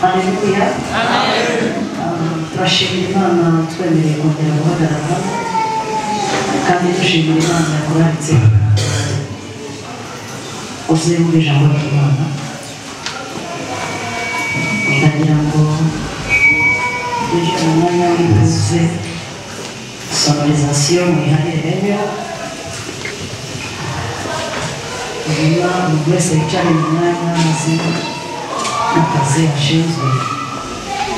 Haleluya. Turashimira Imana twemereye kongera guhagarara kandi dushimira Imana yakuratse uvuye muri ijambo ry'Imana. Ndagira ngo uje mu mwanya w'ikuze sonorisation muyiharire niba buri wese yicaye mu mwanya w'amazina n'akazi ashinzwe.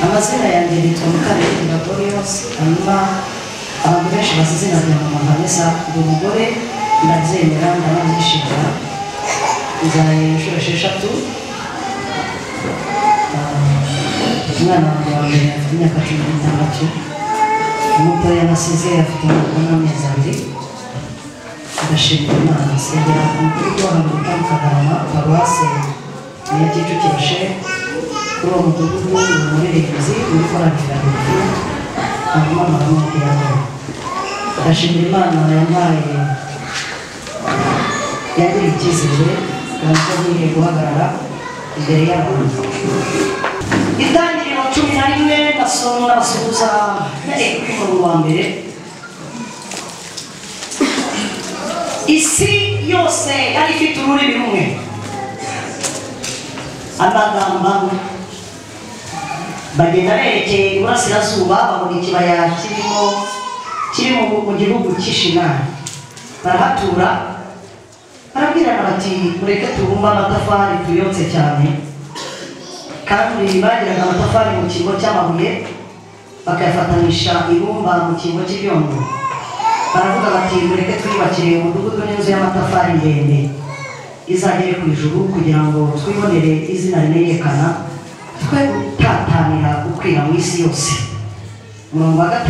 Amazina yanjye yitwa Mukarere Glorious, hanyuma abantu benshi bazi izina rya Mama Vanessa. Ndi umugore ndabyemera ndanabyishimira. Nzaye inshuro 6. Umwana wanjye wa mbere afite imyaka 16. Umutoya nasize afite amezi 2. Ndashimira Imana. Nsengera umukuru w'ahantu mu Kagarama, Paruwase ya Kicukiro. Kuri uwo mudugudu umuririmbyi uri kurangira hanyuma amarundi yawe. Ndashimira Imana yampaye yagiriye icyizere kandi ko ngiye guhagarara imbere y'abantu. Itangiriro 11 ndasoma ndasuhuza mbereye ku murongo wa mbere. Isi yose yari ifite ururimi rumwe, amagambo bagenda berekeye iburasirazuba babona ikibaya kiri mu gihugu cy'Ishinari. Barahatura barabwirana bati mureke tubumbe amatafari tuyotse cyane. Kandi bagiraga amatafari mu cyimbo cy'amabuye bakayafatanisha ibumba mu cyimbo cy'ibyondo. Baravuga bati mureke twiyubakire umudugudu n'inzu y'amatafari ndende izagere ku ijuru kugira ngo twibonere izina rimenyekana, twe gutatanira gukwira mu isi yose. Umurongo wa 5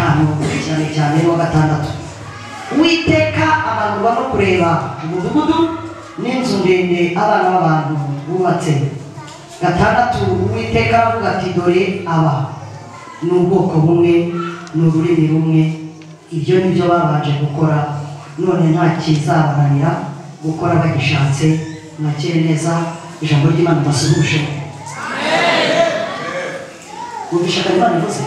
cyane cyane n'uwa 6. Uwiteka amanurwa no kureba umudugudu n'inzu ndende abana b'abantu bubatse. 6 Uwiteka aravuga ati dore aba ni ubwoko bumwe n'ururimi rumwe. Ibyo nibyo babanje gukora, none nta kizabananira gukora bagishatse. Nakire neza ijambo ry'Imana basuhuje. Ubishaka Imana ivuze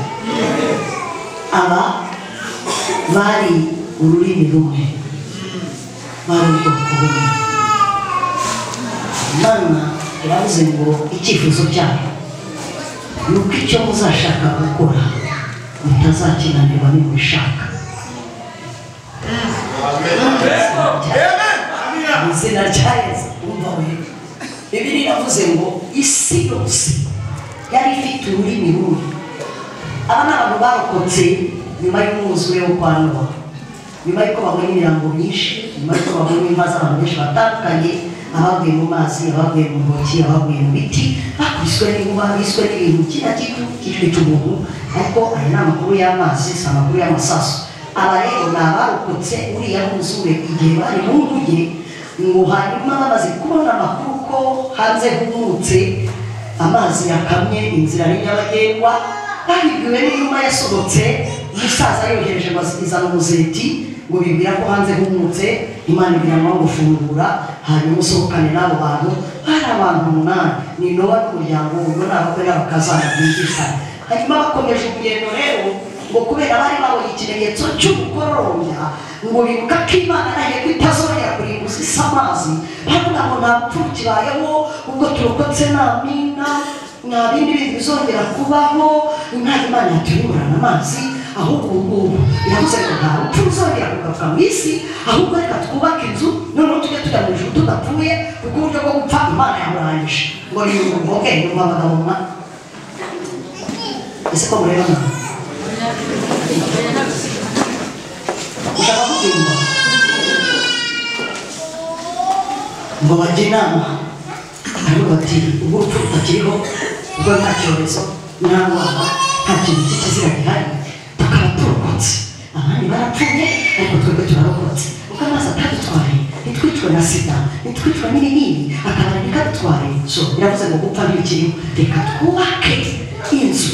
aba bari ururimi rumwe, bari ubwoko bumwe. Imana iravuze ngo icyifuzo cyayo ni uko icyo muzashaka gukora mutazakinanirwa nimubishaka. Izina rya Yesu umva we. Bibiliya iravuze ngo isi yose yari ifite ururimi rumwe. Aba ni abantu barokotse nyuma y'umwuzure wo kwa Nowa, nyuma y'uko babonye imirambo myinshi, nyuma y'uko babonye imva z'abantu benshi batandukanye, abaguye mu mazi, abaguye mu ntoki, abaguye mu biti, bakubiswe n'inkuba, biswe n'ibintu cy'ijwi cy'umuntu. Ariko aya ni amakuru y'amazi, si amakuru y'amasasu. Aba rero ni abarokotse uriya mwuzure igihe bari mu nkuge, ngo hanyuma bamaze kubona amakuru ko hanze humutse, amazi yakamye, inzira ni nyabagendwa. Babibwiwe n'inuma yasohotse, umusaza yohereje izana umuzeti ngo bibwira ko hanze humutse. Imana ibwira ngo gufungura hanyuma usohokane n'abo bantu. Hari abantu 8, ni Nowa n'umuryango we n'abakwe n'abakazana bumvise. Hanyuma bakomeje urugendo rero ngo kubera bari babonye ikimenyetso cy'ubukororombya, ngo bibuka ko Imana nayo itazongera kurimbuza isi amazi. Bavuga ngo nta bupfu kibayeho, ubwo turokotse n'amina, nta bindi bintu bizongera kubaho, nta Imana yatuyungurana amazi. Ahubwo ubu iravuze ngo nta bupfu bizongera kugaruka mu isi, ahubwo reka twubake inzu noneho tujye tujya mu ijuru tudapfuye, kuko uburyo bwo gupfa Imana yamurangije. Ngo ni ubwenge nyuma abagabo mwa ese ko mureba mwana ushaka kubyumva ngo bajye inama. Ariko bati ubwo urupfu rutakiriho, ubwo nta cyorezo nta ndwara nta kintu cy'ikizira gihari, tukaba turokotse. Abandi barapfuye ariko twebwe turarokotse, kuko amazi atadutwaye, ntitwicwe na sida, ntitwicwe n'ibinini, akabari ntikadutwaye. So biravuze ngo gupfa ntibikiriho, reka twubake inzu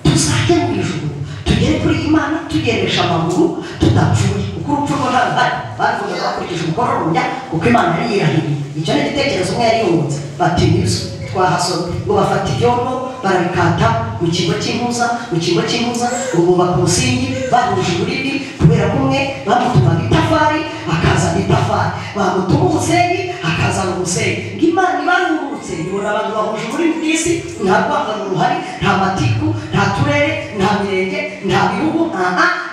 tuzajya mu ijuru, tugere kuri Imana tugeresha amaguru tudapfuye kuko urupfu rwo ntabwo hari bavugaga bakurikije umukororombya kuko Imana yari yirahiriye icyo ni igitekerezo umwe yari yungutse bati nizo twahasoma ngo bafata ibyondo barabikata mu kigo cy'impuza ngo bubaka umusingi bahuje ururimi kubera ko umwe bamutumaga itafari akazana itafari bamutuma umusenyi akazana umusenyi ngo Imana ibarungurutse ibona abantu bahuje ururimi bw'isi nta rwangano ruhari nta matiku nta turere nta mirenge nta bihugu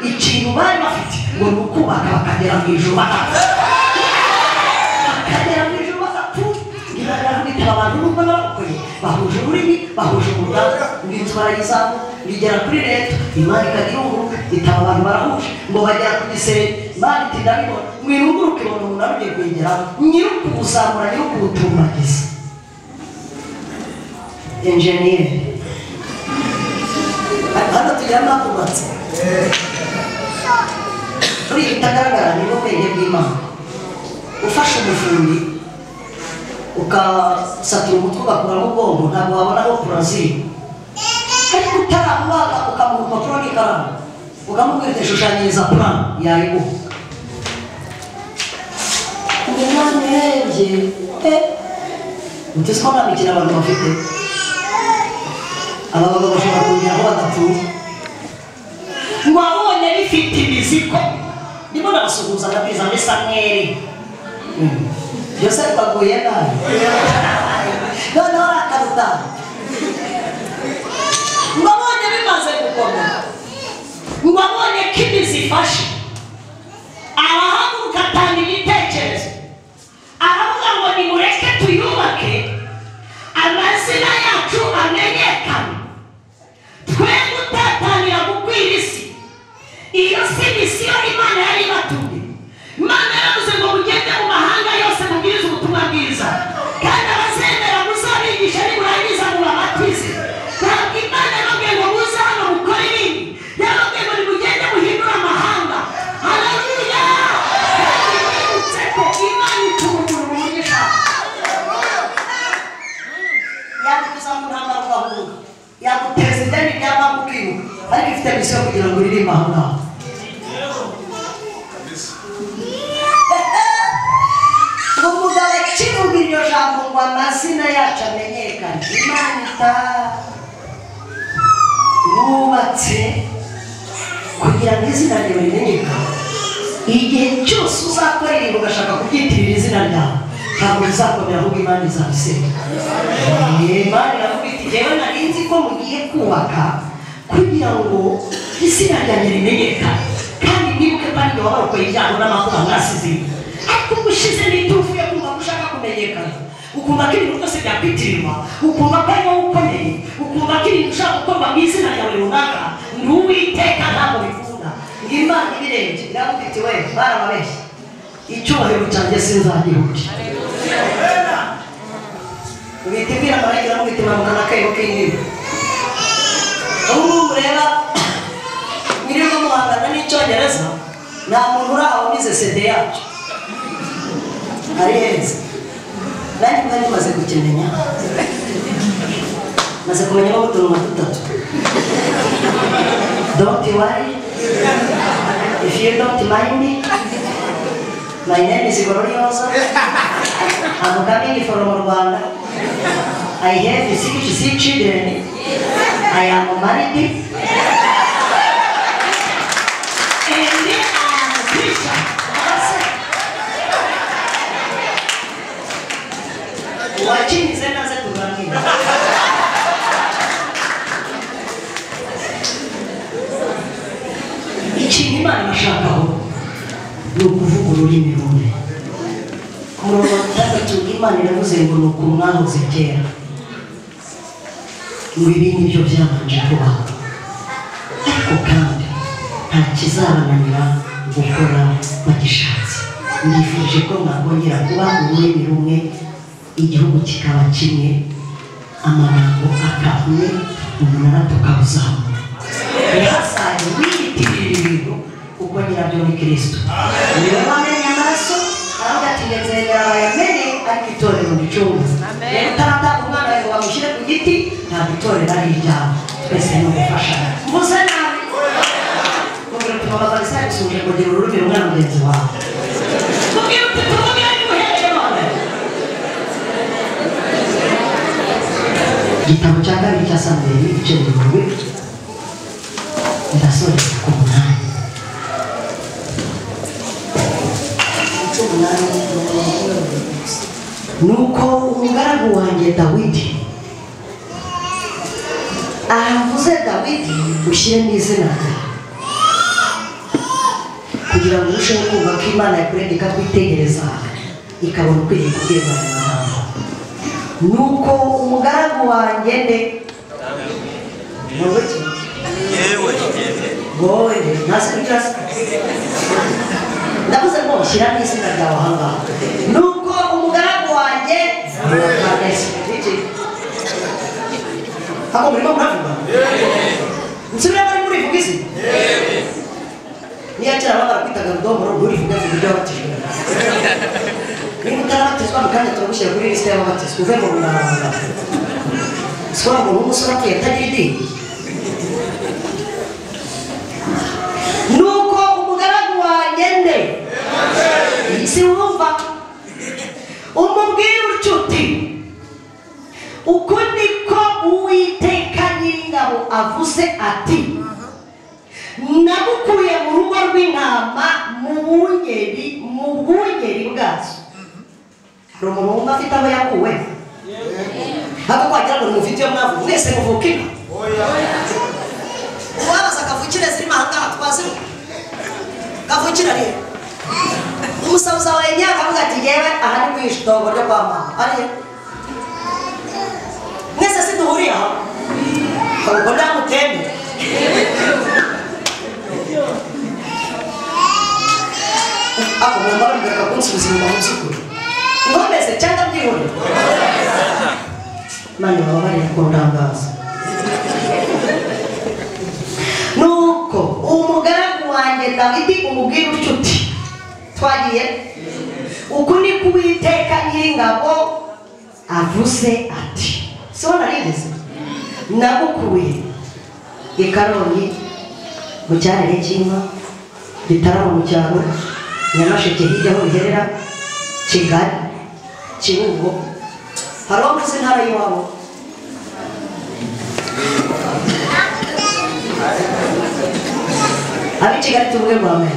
ikintu bari bafite ngo ni ukubaka bakagera mu ijuru bakagera mu ijuru abantu n'ubwo n'abakoye bahuje ururimi bahuje umugambi inzu barayizamu bigera kuri leta Imana ikagira urubuga itaba abantu barahuje ngo bagera ku gisenge Imana iti ndabibona mwirunguruke ibona umuntu arugiye kwegeraho nyir'ukuzamura nyir'ukuwutumbagiza enjeniyeri hano tugira amakubatse kuri iyi bitagaragara ni ubwenge bw'Imana ufashe umufundi ukasatura umutwe ugakuramo ubwonko ntabwo wabona aho kurazira ariko utaramubaga ukamuha urupapuro n'ikaramu ukamubwira uti shushanyiriza plan yayiguha Imana irebye utese ko nta mikino abantu bafite aba bagabo bashobora kongera aho badapfuye wabonye bifite imiziko ndimo nabasuhuza ndabwiza muri Samweli byose baguye nabi noneho arakaruta ngabonye bimaze gukomera ngabonye ko imizi ifashe arahaguruka atanga igitekerezo aravuga ngo nimureke tuyubake amazina yacu amenyekane twe gutatanira gukwira isi iyo si misiyo Imana yari ibatumye Imana yaravuze ngo mugende mu mahanga yose mubwirize ubutumwa bwiza kandi abazemera muzabigisha nimurangiza mubabatize ntabwo Imana yababwiye ngo muze hano mukore ibindi yababwiye ngo nimugende muhindure amahanga haleluya kandi mwibutse ko Imana ituma umuntu mu buryo ishaka yagutuza mu ntambara ugahuga yaguteza ideni ry'amanga ukibuka ariko ifite misiyo kugira ngo uririmbe aho ngaho umugabo akivuga iryo jambo ngo amazina yacu amenyekane Imana yubatse kugira ngo izina ryawe rimenyekane igihe cyose uzakora ibintu ugashaka kubyitirira izina ryawe ntabwo bizakomera ahubwo Imana izabisenya Imana iravuga iti jyewe nari nzi ko mugiye kubaka kugira ngo izina ryanjye rimenyekane kandi mwibuke ko ari jye wabarokoye ibyago n'amakuba mwasize ariko ubushize n'itufu yo kumva ko ushaka kumenyekana ukumva ko ibintu byose byakwitirirwa ukumva ko ari wowe ukomeye ukumva ko ibintu ushaka gukorwa mu izina ryawe runaka n'Uwiteka ntabwo bikunda ngo Imana ibirenze iravuga iti we barababeshye icyubahiro cyanjye sinzagihuke ubita ibwira amarayika n'ubita impanuka n'akayiro k'indimi ubu mureba mwirirwa muhangana n'icyongereza nta muntu uri aho wize CD yacu ari heza nanjye mwari maze kukimenya maze kumenya ko utuntu dutatu don't worry if you don't mind me my name is Gloriosa I'm coming from Rwanda I have 6 children I am married and I am a Christian wachini zena zetu zangine ikintu Imana ibashakaho ni ukuvuga ururimi rumwe ku murongo wa 3 Imana iravuze ngo ni ukuntu mwahoze kera ngo ibi nibyo byabanje kubaho ariko kandi nta kizabananira gukora bagishatse nifuje ko mwakongera kuba ururimi rumwe igihugu kikaba kimwe amagambo akamwe umunara tukawuzamura ntihasaye wiyitirira ibintu kuko nyirabyo ni Kristo niwe wamenye amaraso aravuga ati nzemera bayamenye ariko itorero ricunga rero utaratanga umwana wawe ngo bamushyire ku giti ntabwo itorero ari iryawe twese ni ugufashanya mvuze nabi mubwira uti mama Vanessa ntuzongere kugira ururimi rumwe na mugenzi wawe tubwire uti tuvuge ariko uhereye none igitabo cya kabiri cya Samweli igice 7 ndasoreza ku 8 nuko umugaragu wanjye Dawidi avuze Dawidi ushyiremo izina rye kugira ngo urusheho kumva ko Imana yakuremye ikakwitegereza ikabona ukwiriye kubwirwa amagambo nuko umugaragu wanjye nde yewe wowe ntasi kugira ndavuze ngo shyiramo izina ryawe ahangaha nuko umugaragu wanjye ako murimo muravuga nsubira bari muri vuga isi niya cyara baba kwitaga rudomoro muri vuga ibyo batijwe ni mutarabatizwa mukanya turabushyira kuri liste y'ababatizwa uve mu runana swa ngo umusore atuye atagira idini nuko umugaragu wanjye nde si wumva umubwira ucuti uko niko Uwiteka Nyiringabo avuze ati nagukuye mu rugo rw'intama mu bwungeri bwazo hari umuntu wumva afite aho yakuwe hako kwagira ngo mufite iyo mwavu mwese muvuka inka uwabaza kavukire zirimo ahangaha twaziho kavukira rero umusabuza wawe nyakavuga ati yewe aha ni mu ishitogo ryo kwa mama ariyo mwese si duhuriye aho ahubwo ndamutembe ako mwambara mbere kunsubiza inyuma mu by'ukuri ngomeze cyangwa byihore mani baba bari kundangaza nuko umugaragu wanjye Dawidi umubwira ucuti twagiye uku ni Uwiteka Nyiringabo avuze ati so narigeze nagukuye i Karongi mu cyarere cy'inka Gitarama mu cyaro Nyamasheke hirya aho biherera Kigali Kibungo hari uwo muzi ntara y'iwabo abi Kigali tuvuge ngo amen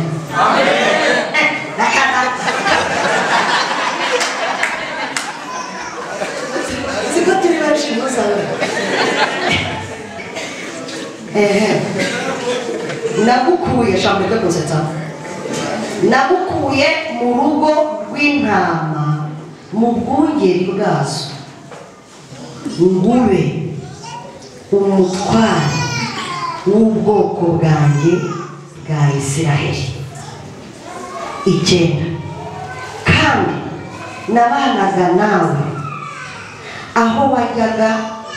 siko turi benshi musabe nagukuye shambre ko konsetsa nagukuye mu rugo rw'intama mu bwungeri bwazo ngube umutware w'ubwoko bwanjye bwa Isiraheli 9 kandi nabanaga nawe aho wajyaga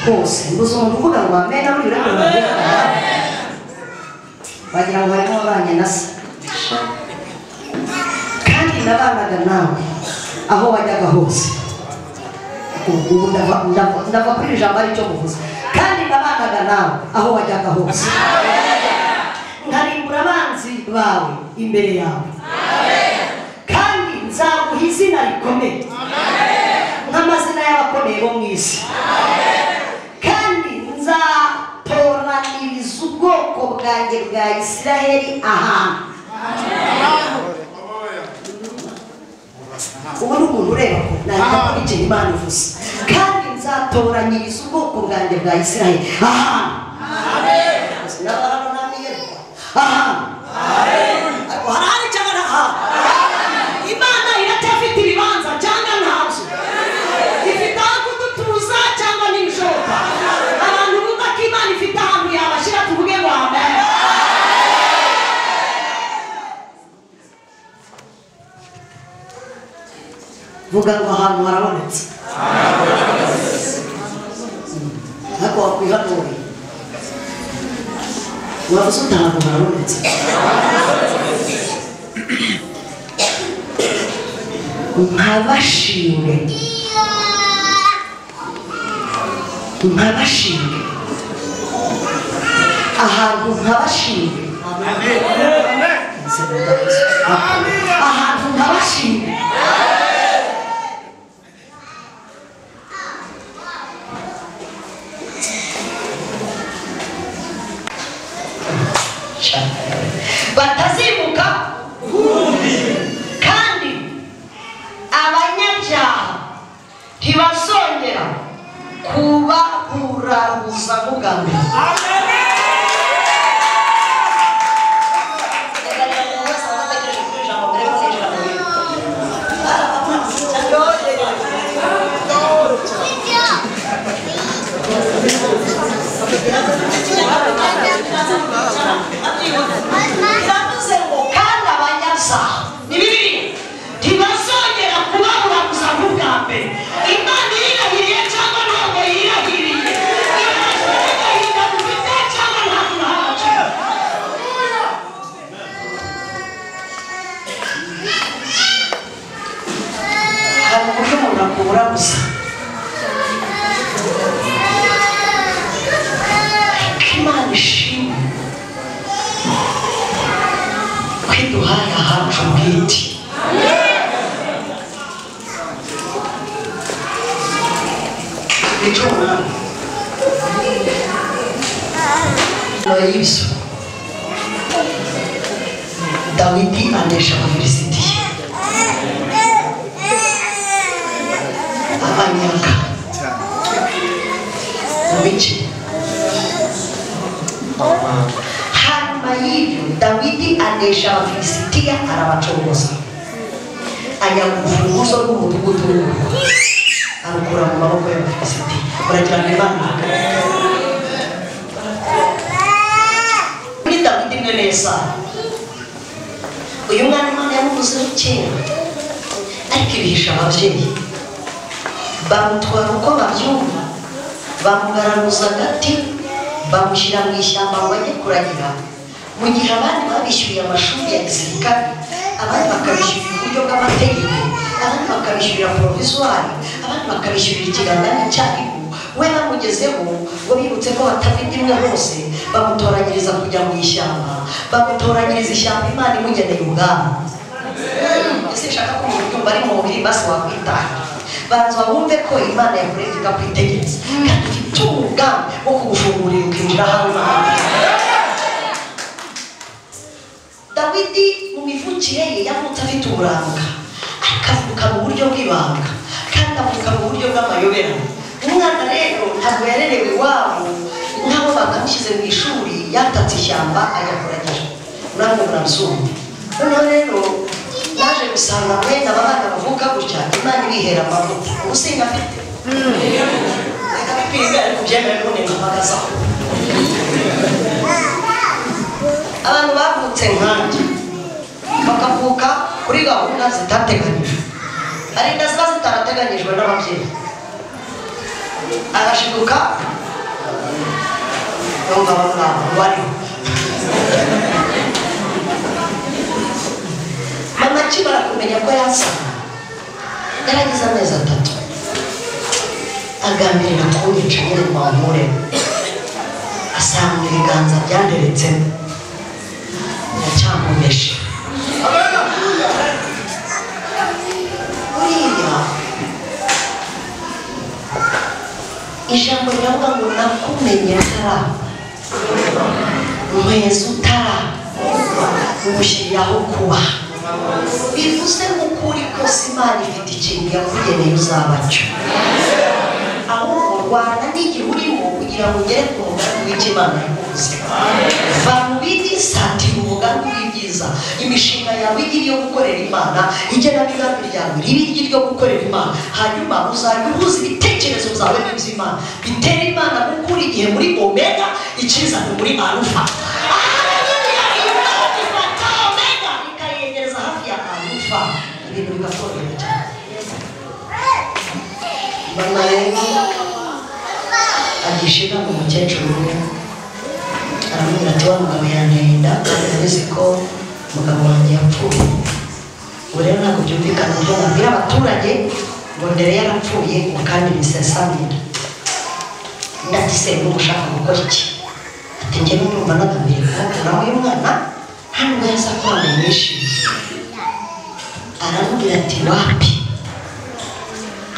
hose mbuze umuntu uvuga ngo amena muri rero bagira ngo harimo abanye na se kandi nabanaga nawe aho wajyaga hose ubu ndava kuri ijambo aricyo muvuze kandi nabanaga nawe aho wajyaga hose nkarimbura abanzi bawe imbere yawe kandi nzaguha izina rikomeye nk'amazina y'abakomeye bo mu isi kandi nzatoraniriza ubwoko bwanjye bwa Isiraheli ahantu ubu ni umuntu ureba ko nahita kurikira Imana ivuze kandi nzatoranyiriza ubwoko bwanjye bwa Isiraheli ahantu ariko harahari cyangwa ntahantu Imana iracyafite ibibanza cyangwa ntabyo ifite aho kudutuza cyangwa n'ibishoboka abantu bumva ko Imana ifite ahantu yabashyira tuvuge ngo amen vuga ngo ahantu harabonetse ariko wakwihanura wavuze uti ahantu harabonetse nkabashinge ahantu nkabashinge ahantu nkabashimye batazimuka kandi abanyabyaha ntibazongera kubahurabuza mugambi. kandi abanyabyaha ni bibi ntibazongera kubahurabuza mugambi. Imana irahiriye cyangwa ntabwo yirahiriye, irahirira gufite cyangwa ntabwo hacu. hari uburyo umuntu akubura gusa Imana ishimwe kwiduhaye ahacu bwite. Icuma y'ibyo Dawidi anesha Abafilisitiya abanyaga mu bice. hanyuma y'ibyo Dawidi anesha Abafilisitiya arabacogoza, anyaga urufunguzo rw'umudugudu arukura mu maboko y'Abafilisitiya. Muragira ngo Imana kuri Dawidi mwene Yesayi, uyu mwana Imana yamuvuzeho kera ariko ibihisha ababyeyi, bamutwara uko babyumva, bamugaraguza agati, bamushyira mu ishyamba ngo ajye kuragira, mu gihe abandi babishyuriye amashuri ya gisirikare, abandi bakabishyurira uburyo bw'amategeko, abandi bakabishyurira provisoire, abandi bakabishyurira ikigangani cy'igihugu. We bamugezeho ngo bibutse ko batafite imwe hose, bamutoranyiriza kujya mu ishyamba, bamutoranyiriza ishyamba Imana imugeneye ubwami. Ese nshaka ko umuntu yumva ari mu mubiri basi wakwitahira, banza wumve ko Imana yakuretse ikakwitegereza kandi ufite umugambi wo kugufungurira ukinjira aho Imana. Dawidi mu mivukire ye yavutse afite uburanga, akavuka mu buryo bw'ibanga kandi avuka mu buryo bw'amayobera. Umwana rero ntabwo yarerewe iwabo nk'abo bakamushyize mu ishuri, yatatse ishyamba ajya kuragira. Namwe murabyumva. Noneho rero naje gusanga mwene aba bana bavuka gutya Imana ibihera amavuta. Ubusinga afite reka bipirwe ariko byemere none nkabagazaho. Abantu bavutse nkanjye bakavuka kuri gahunda zitateganyijwe, hari inda ziba zitarateganyijwe n'ababyeyi. Arashiduka yumva abamwabo wariho. Mama akimara kumenya ko yasama yaragize amezi 3, agambirira kunyica nyine ngo amurebe, asanga ibiganza byanderetsemo ndacyamunesha. Buriya ijambo riravuga ngo nakumenye ntaraba, nkweza utaraba, ngushyiriraho kuba. Bivuze nk'ukuri kose Imana ifite ikintu yakugeneye uzaba cyo, ahubwo Rwanda n'igihe urimo kugira ngo ugere ku mugambi w'icyo Imana yakuvuze. Va mu bindi satira umugambi w'ibyiza, imishinga yawe igira iyo gukorera Imana, igenamigambi ryawe ribe iryo gukorera Imana, hanyuma uzajya uhuza ibitekerezo byawe n'iby'Imana bitera Imana gukura igihe muri omega, ikizana muri alufa. Ibintu bigakorera cyane. Mama rero agishika mu mukecuru we aramubwira ati wa mugabo yanenda kandi abizi ko umugabo wanjye yapfuye. Ubu rero ntabwo byumvikana ibyo nabwira abaturage ngo ndere yarapfuye ngo kandi bisesamira. Ndati se n'ushaka gukora iki? Ati njye numva nagambiriye kumukuraho uyu mwana hano neza ko mwishimye aramubwira ati wapi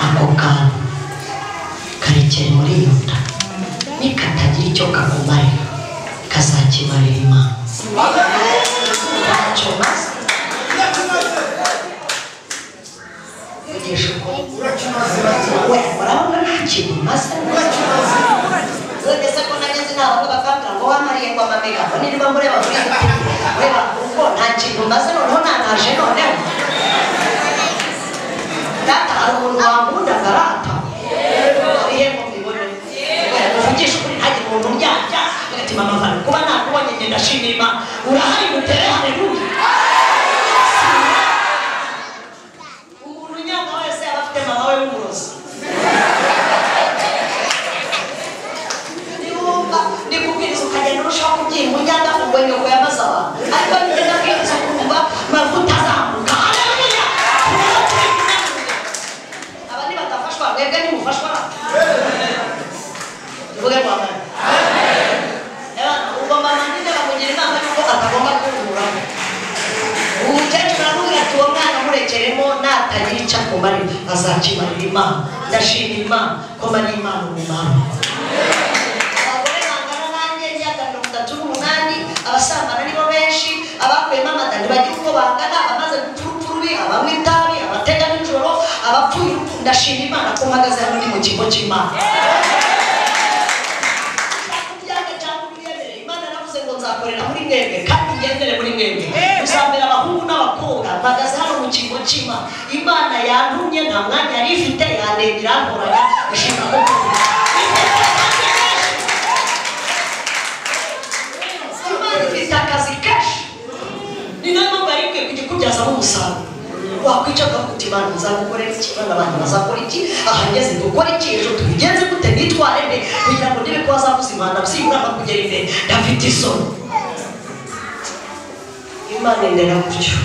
ako kantu karekere muri iyo nda nikatagira icyo kakumarira kazakimarira Imana ntacyo maze ugesha uko we urabona nta kintu maze uretse ko nageze ntabwo bakambwira ngo wamariye ngo amamega ngo niba mureba muri reba uko nta kintu maze noneho nanaje noneho data hari umuntu wamunda garata arihe mu mibone uvugisha ukuri ntagire umuntu uryarya agati mama vana kuba nakubonye ngenda ndashimira Imana urahari mutere haleluya umuntu nyanga wese aba afite mama we w'umurozi nikubwiriza ukagenda urushaho kubyimba ujyana ngo nyoko yamaze abantu ariko nigenda kwiriza kumva mavuta azamuka haleluya abandi batafashwa mwebwe nimufashwa tuvuge kwa Mana ugomba mandine bakugira inama yuko atagomba kuburamo umukecuru aramubwira ati uwo mwana murekeremo natagira icyo akumarira azakimarira Imana ndashima Imana ko mari Imana umumaro abasambana nibo benshi abakuyemo amadani bagira uko bangana abamaze gupfururubi abanywa itabi abatega nijoro abapfuye ndashima Imana ko mpagaze hano ni mu kigo cy'Imana Imana navuze ngo nzakorera muri mwebwe kandi ngendere muri mwebwe uzambera abahungu n'abakobwa mpagaze hano mu kigo cy'Imana Imana yantumye nta mwanya yari ifite yanembye irankoranya ishima ko akazi kenshi ni nayo mpamvu ari kwiye kujya kubyazamo umusaruro wakwica ukavuga Imana nzagukorera iki bana abantu bazakora iki aha ngeze dukora iki ejo tubigenze gute nitware nde kugira ngo ndebe ko wazavuza Imana byibura bakugera imbere ndafite isoni Imana indera gutyo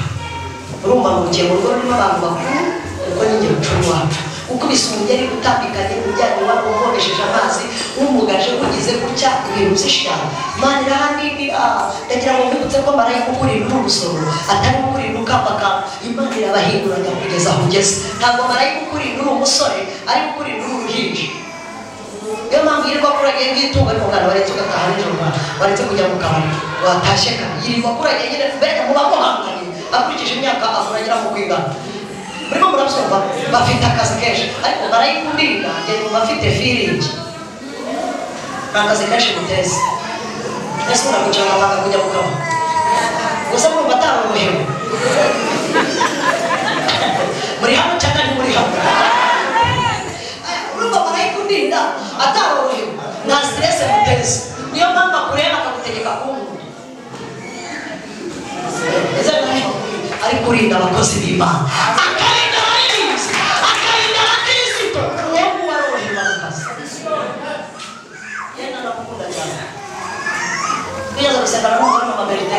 urumva ngo ugiye mu rugo rurimo abantu bakuru kuko n'ingero cumi wacu ukubise umugeri utambikanye ujyanye wari uvogesheje amazi umugaje ugize gutya ibintu by'ishira Imana irahanirira ndagira ngo mbibutse ko marayika ukurinda urusoro atari ukurinda ukambaka Imana irabahinduranya kugeza aho ugeze ntabwo marayika ukurinda uri umusore ari ukurinda uruhinja iyo mpamvu yirirwa kuragiye nk'itungo ariko mwana waretse ugataha nijoro waretse kujya mu kabari watashye kare yirirwa kuragiye nyine mbega muba muhanganye akurikije imyaka akuragira mu kwigana urimo murabyumva bafite akazi kenshi ariko barayikundira ngendo bafite feeling akazi kenshi muteze ese murakugira abanga kujya mukaba gusa mu batarorohewe muri hano cyangwa ni muri hano urumva barayikundira atarorohewe nta stress muteze niyo mpamvu akureba akagutegeka kumva ese ari kurinda abakozi b'Imana akarinda abarinzi akarinda abakristo uwo warorohewe mu kazi yenda nakukunda cyane biyaza gusengana n'umugore mu mamerite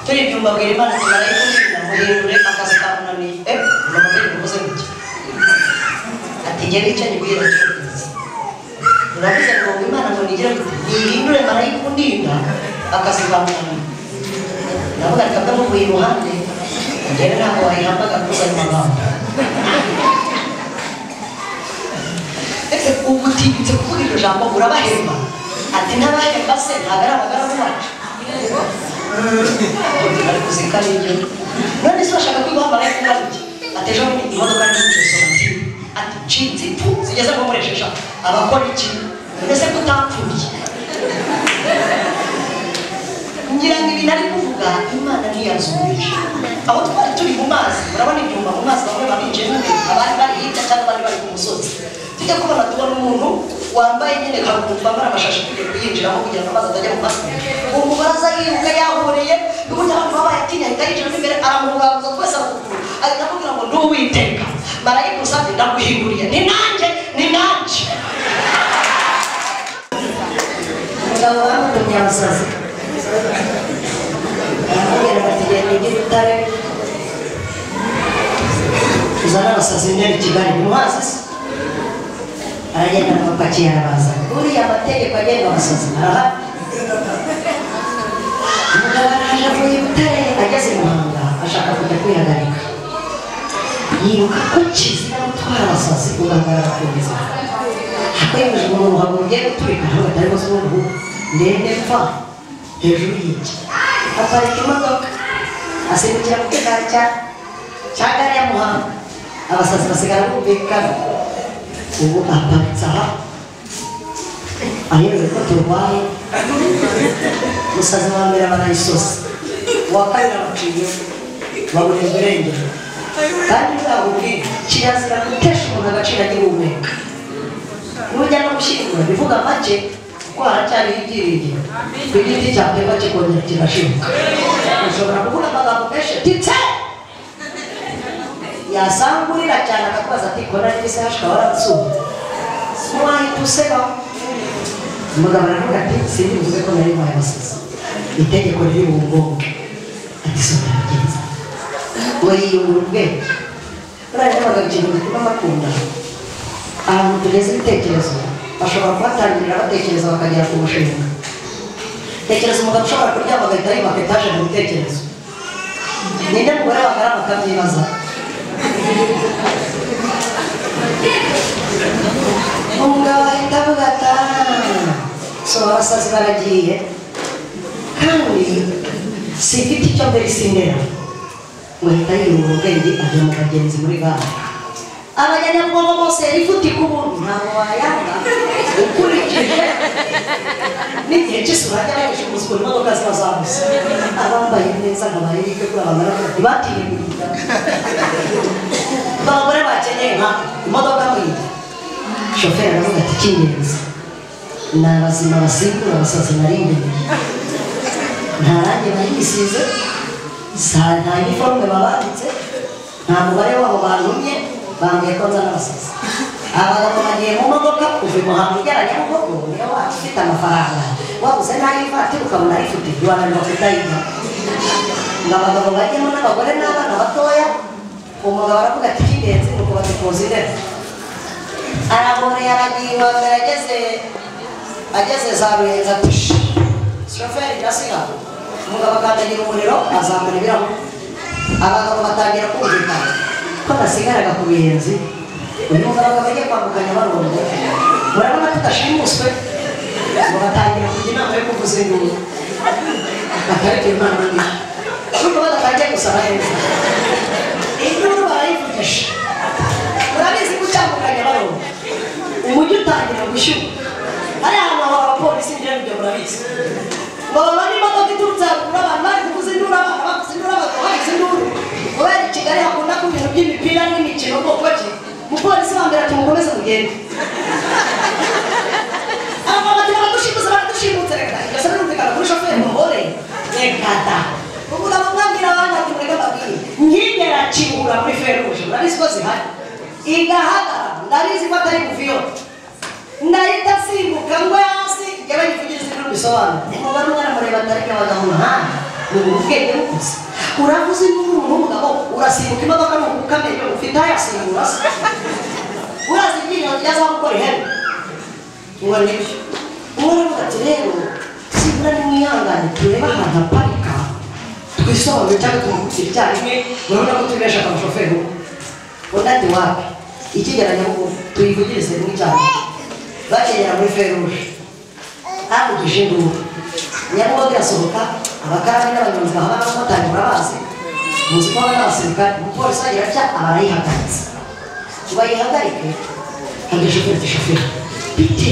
turi ibyumba bwira Imana tubarayikurinda muhindure akazi kamunaniye mamamerite mukoze gutya ati njye nicyo nyibwira cyose urabize ngo Imana ngo nigire nihindure marayikundinda akazi kamunaniye navuga ati kabda muvuye iruhande ngene ntabwo wayihambaga kuza ayo magambo ese ubutibitse kuvuga iryo jambo urabahemba ati n'abahemba se ntabwo ari abagaragu bacu ari kuzika n'ibyo none se bashaka kwiguha marayika ungana iki ati ejo bundi imodoka ari gucesora ati ncitse ipfu zigeze nko muri esheshatu abakora iki mbese kutapfuye ngira ngo ibi nari kuvuga Imana ntiyazumije aho twari turi mu mazi murabona ibyumba mu mazi bamwe babinjiye abandi bari hirya cyangwa abandi bari ku musozi tujya kubona tubona umuntu wambaye nyine kakumva amara amashashi tugiye kuyinjiramo kugira ngo amazi atajya mu mazi uwo mubaraza yiruka yahoreye n'ubundi abantu baba bayatinya ahita yinjiramo imbere aramugabuza twese arakuguru ahita amubwira ngo nduwiteka marayika usabye ndaguhinguriye ni nanjye umugabo bamutumye amusazi aramubwira bati genda ujye Butare uzana abasazi mwene Kigali muhazi se aragenda amapakiye arabaza buriya amategeko agenga abasazi arahari umugabo araje avuye i Butare ageze i Muhanga ashaka kujya kwihagarika yibuka ko kizira gutwara abasazi ugahagarara arakomeza akwemeje umuntu uhabura ugiye guturika ntabwo atari bose umuntu ndende mva hejuru y'iki aparika imodoka asimbukira mu gikari cya gari ya Muhanga abasazi basigara bumvikana ubu aparitse aha aherewe ko turwaye umusazi wa mbere barayisosa uwa kabiri abaciye baburirwa irengero kandi bwabubwira kirazira gutesha umuntu agaciro agihumeka nujya no gushyingura bivuga make kuko haracyariho ibyiringiro ku giti cyakweba kikongera kigashibuka ushobora kuvuga amagambo menshi titse yasangurira cyane akakubaza ati kora n'isi hashika waratsuba mwahita useba umugabo aravuga ati sindi buvuge ko nari mwaye abasazi itegeko riri bubungombwe ati soma bigenza we yiyungura ubwenge buriya n'abagabo ikintu gituma bakunda ahantu tugeze ibitekerezo bashobora kuhatangirira batekereza bakagera ku mushinga tekereza umugabo ushobora kuryama agahita yubaka etaje mu bitekerezo ninde mugore wagarama akabyibaza umugabo ahita avuga ati so abasazi baragiye kandi sifite icyo mbere isindera ngo ahita yiyungura ubwenge ajya mu bagenzi muri gare abanyamaguru bose yari ifutika ubuntu ntabwo wayanga ukurikije n'igihe cy'isura ajya bayishyura ku imodoka ziba zabuze abambaye neza nkabaye bike kuri abantu ntibatinye guhita abagore bakeneye nka imodoka mwita shoferi aravuga ati icy'ingenzi ni abazima basimbura abasazi nari imbere nta rangi bayisize nta iniforume babanditse nta mubare wabo bantumye bambwiye ko nza n'abasazi abagabo bagiye mu modoka kuva i Muhanga ugera Nyabugogo niyo wacu ufite amafaranga wabuze n'ayo ivatiri ukabona ayifite ntiwananirwa kudayiga ngo abagabo bajyemo n'abagore n'abana batoya umugabo aravuga ati icy'ingenzi ni uko badikoza intebe aragore yaragiye uwa mbere ageze za Ruyenzi ati shoferi ndasiga umugabo akandagira umuriro azamura ibirahure abagabo batangira kumvikana ko basigaraga ku Ruyenzi uyu mugabo bagiye kwambukanya Nyabarongo murabona tudashimuswe ngo batangira kujya inama yo kuvuza induru bakareka imana nini nubwo badatangiye gusaba neza induru barayivugisha murabizi ko ucyambukanya Nyabarongo umujyi utangira gushyuha hariya hantu haba abapolisi ngira ibyo murabizi ngo babone imodoka iturutse haruguru abantu bari kuvuza induru abana bavuza induru abagabo bavuza induru kubera i Kigali hakunda ku bintu by'imipira n'imikino bwoko ki umupolisi wambere ati mukomeze mugende abagabo baradushimutse reka igasa n'umvikana kuri shoferi muhore reka da umugabo mwambwira abandi ati mureka babwire nkigera kibura muri feruje murabizi ko zihari igahagarara ndabizi ko atari kuviyo ndahita simbuka ngo hasi njyewe nivugiriza ibintu bisobanura umugore umwana mureba atariko abagabo umuhanda ni ubwenge bukuze uravuze n'umuntu w'umugabo urasimbuka imodoka ni ukukamenya ufite aho yasimbura se urazi ibyinyo ryaza gukora ihene ngo nibyo umwe aravuga ati rero sibura nimwihangane turebe ahantu aparika twisobanure cyangwa tumukutira icyarimwe murabona ko tubesha abashoferi undi ati wapi ikigera Nyabugogo tuyivugirize rimwe icyarimwe bakigera muri feruje havugije induru Nyabugogo irasohoka abakarani n'abanyonzi bahaba n'abamotari murabazi muzi ko baba n'abasirikare umupolisi agira atya abarayihagaritse ngo ayihagarike hajya shoferi ati shoferi bite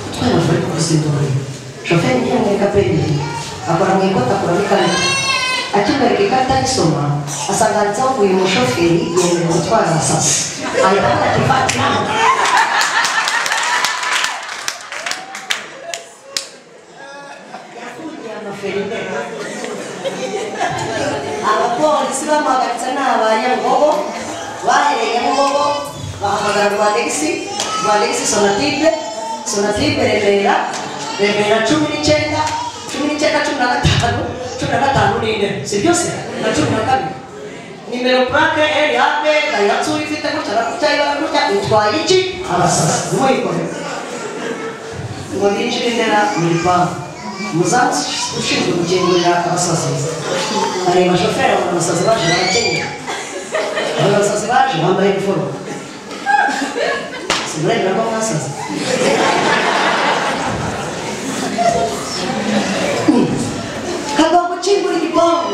utwaye amafaranga ari kuvuza induru shoferi ngiye mwereka peyiri akora mu ikoti akuramo ikarita akimwereka ikarita ayisoma asanga handitseho ngo uyu mushoferi yemerewe gutwara abasazi ahita ati fatira abapolisi bamuhagaritse ni abanyabugogo bahereye Nyabugogo bahamagara Rwandexi Sonatube Remera 19 15 n'ine si byose na 12 nimero plaque RAB Daihatsu ifite gutya ibara gutya itwaye iki abasazi muyikore ngo binjire indera muri banki muzamu ushinzwe kugenzurira abasazi areba shoferi abona abasazi baje barakenyera abasazi baje bambaye iniforume simurengera ko mwasaze kagomba gucingura igipangu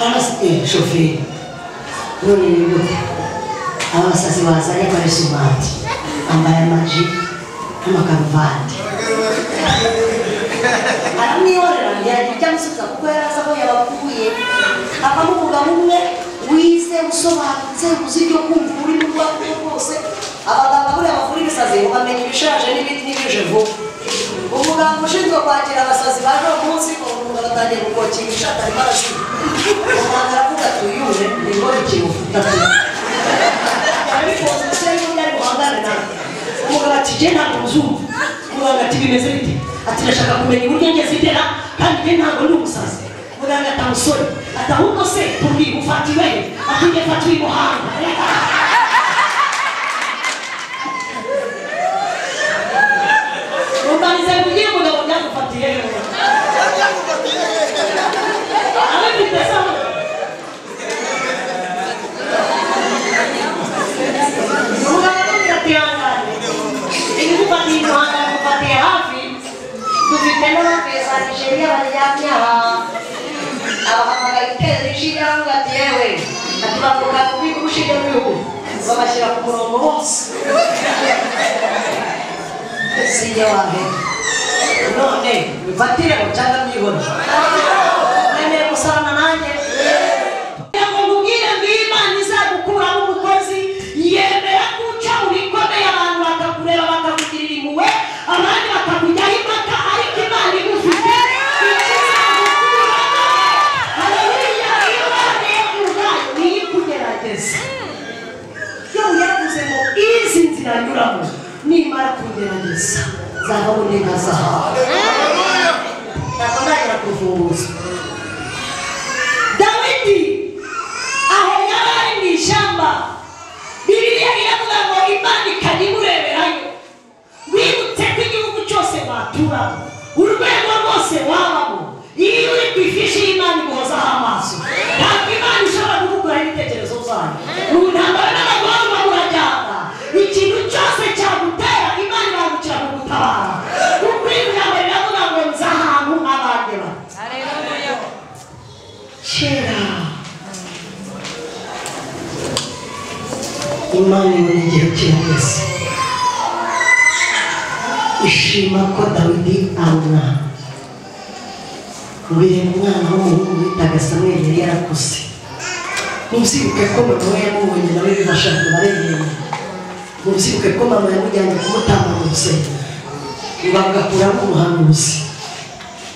arasigaye shoferi none ni gute abasazi bazanye kwa resumati ambaye amaji n'amakaruvati aramwihorera yagira amusubiza kuko yari azi aho yabakuye avamo umugabo umwe wize usobanutse uzi ibyo kumva ururimi rwabo rwose abaganga buriya bavura ibisazi ngo bamenye ibishaje n'ibindi n'ibije vuba umuganga ushinzwe kwakira abasazi baje uwo munsi umugabo atangiye gukokingisha atarimo arashyira umuganga aravuga ati uyure ni ngombwa ikintu ariko umusore y'undi ari buhangane nawe umugabo ati jye ntabwo muzumva umuganga ati bimeze bite ati ndashaka kumenya uburyo ngeze itera kandi jye ntabwo ndi umusazi umuganga ati amusore ati ahubwo se tubwire ufatiwe ati njye fatiwe i Muhanga umbanize kugira umugabo byagufatiye abafite sawa Gufatiye hafi dufite n'abapesa Nigeria baryamye aha abahamagaye iteza inshinge baravuga ati yewe ati bavuga kubika urushinge rw'ibihugu babashyira ku murongo bose sijya wahe none bifatire ngo cyangwa mwibona nemeye gusarana nanjye kugira ngo mubwire ngo Imana izagukuraho umukozi yemera guca mu bikomeye abantu bakakureba bakakugirira impuhwe abandi bakakujyaho impaka ariko Imana igufite haleluya Imana y'ubwayo niyo ikugerageza iyo yavuze ngo izi nzira nyuramo nimara kugerageza zavamo n'inka zahawe ntabwo ndagera ku rufunguzo Dawidi aho yari ari mu ishyamba Bibiliya iravuga ngo Imana ikajya imureberayo wibutse ko igihugu cyose baturamo urwego rwose wabamo iyo uri ku ifishi y'Imana iguhozaho amaso ntabwo Imana ishobora kugukuraho ibitekerezo zayo mu ntambara n'amagorwa murajyana ikintu cyose cyagutera Imana iragukira kugutabara kuko ijambo riravuga ngo nzi ahantu abandi bari kera Imana ibona igihe kirageze ishima ko Dawidi abona mbere umwana w'umuhungu witaga Samweli yari yarakuze ntuzibuke ko mama we yamubonye nawe bibashaka baremeye ntuzibuke ko mama yamujyanye kumutamba mu rusengero ngo agakuramo umuhanuzi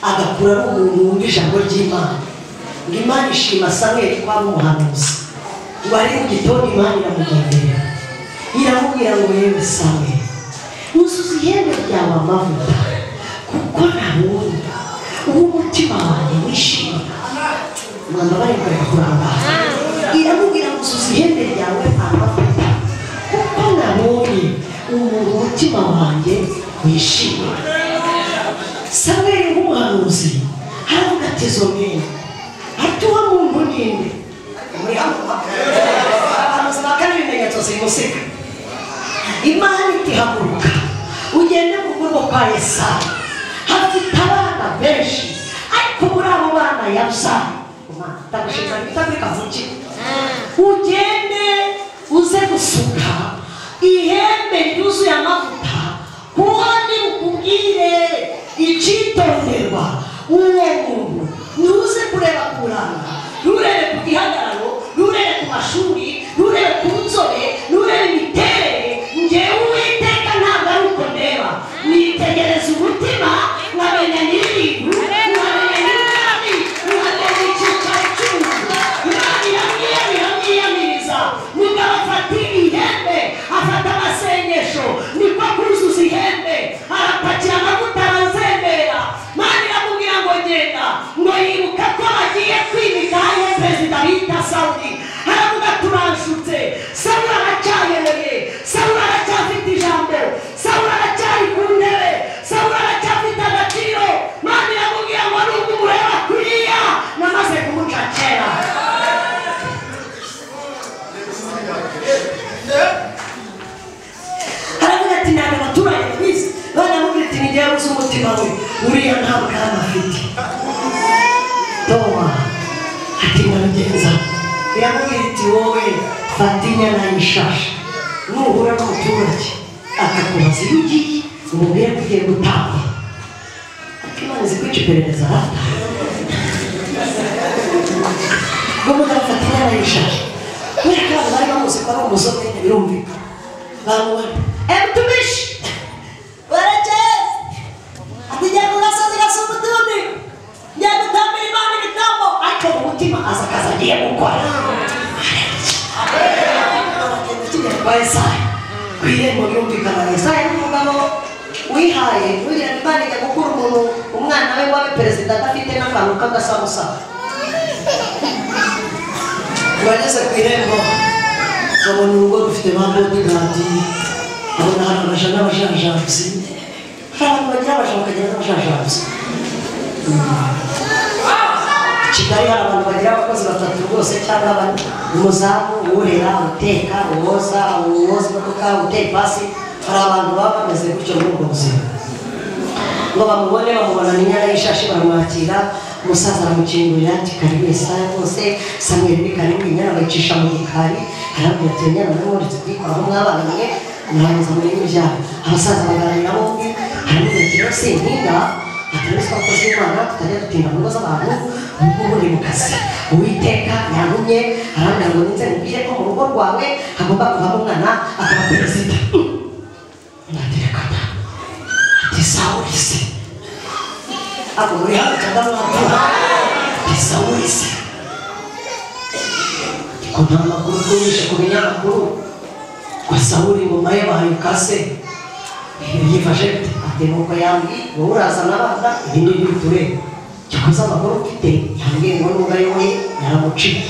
agakura ari umuntu wumva ijambo ry'Imana ngo Imana ishima Samweli ko ari umuhanuzi ngo ari mu gitondo Imana iramugenderera iramubwira ngo yewe Samweli uzuza ihembe ryawe amavuta kuko ntabonye uwo umutima wanjye wishimye mwamba bari kureka kurangaza iramubwira ngo uzuza ihembe ryawe amavuta kuko nabonye umutima wanjye wishimye Samweli nk'umuhanuzi haravuga ati izo mwene ati uwo muntu ninde muri hano abahanuzi bakana ibimenyetso simusika Imana iti haguruka ugende mu rugo kwa Yesayi hafite abana benshi ariko muri abo bana yabyaye ndagushimira bitabire kavuki ugende uze gusuka ihembe ryuzuye amavuta kuko nikubwire icitonderwa uwo muntu ntuze kureba kuranga nturebe ku gihagararo nturebe ku mashuri nturebe ku nzobe nturebe imiterere njyewe Uwiteka ntabwo ari uko ndeba nitegereza umutima nkamenya nyir'ibintu nkamenya nyir'umwami nkamenya icyicaro cy'umuntu Imana iramwiyamiriza mugabo afata ihembe afata amasengesho niko kuzuza ihembe arapakira amavuta arazembera Imana iramubwira ngo genda ngo yibuka ko bagiye kwimika Perezida bita mutima we uriya nta bwana afite Toma ati naragenza yamubwira iti wowe fata inyana y'ishashi nuhura n'umuturage akakubaza iyo ugiye umubwire ko ugiye gutamba ariko Imana izi kwica iperereza rata n'umugabo afata inyana y'ishashi kubera ko abantu bari bamuzi ko ari umusore birumvikana bamubona mutumishi barakeye ati njya ku gasozi gasumba utundi njya gutambira Imana ibitambo ariko mu mutima aza akazi agiye gukora kwa Yesaya ku irembo birumvikana Yesaya n'umugabo wihaye ugira Imana ijya gukura umuntu umwana we wabe perezida adafite n'akantu k'agasamusa bageze ku irembo babona urugo rufite ba bodigadi abona hari abaja n'abajanjabzi hari abantu bagira abaja bakagira n'abajanjabzi Kigali hari abantu bagira abakozi batatu rwose cyangwa bane umuzamu uwurera uteka uwoza imodoka uteka ipasi hari abantu baba bameze gutyo muri ubwo buzima ngo bamubone bamubona n'inyana y'ishashi baramwakira umusaza aramukingurira ati karibu Yesaya rwose Samweli ni karibu inyana bayicisha mu gikari arabwira ati inyana nawe uretse kuyikoraho mwabana mwe muraza muri ibyabo abasaza baganira bombi haramubwira ati rero sintinda aturetse abakozi b'Imana tutajya dutinda mu ngo z'abantu ubwo uri mu kazi Uwiteka yantumye arambwira ngo ninze mubwire ko mu rugo rwawe hagomba kuvamo umwana akaba perezida ndaterekana ati Sawuli se abo muri hano cyangwa mwapfa ati Sawuli se ko nta makuru twumvishe ku binyamakuru ko Sawuli ingoma ye bayikase yifashe ati nuko yambwiye wowe urazana abana ibindi by'uturere cyakoze amakuru ufite yambwiye ngo nubwo ayoboye yaramuciye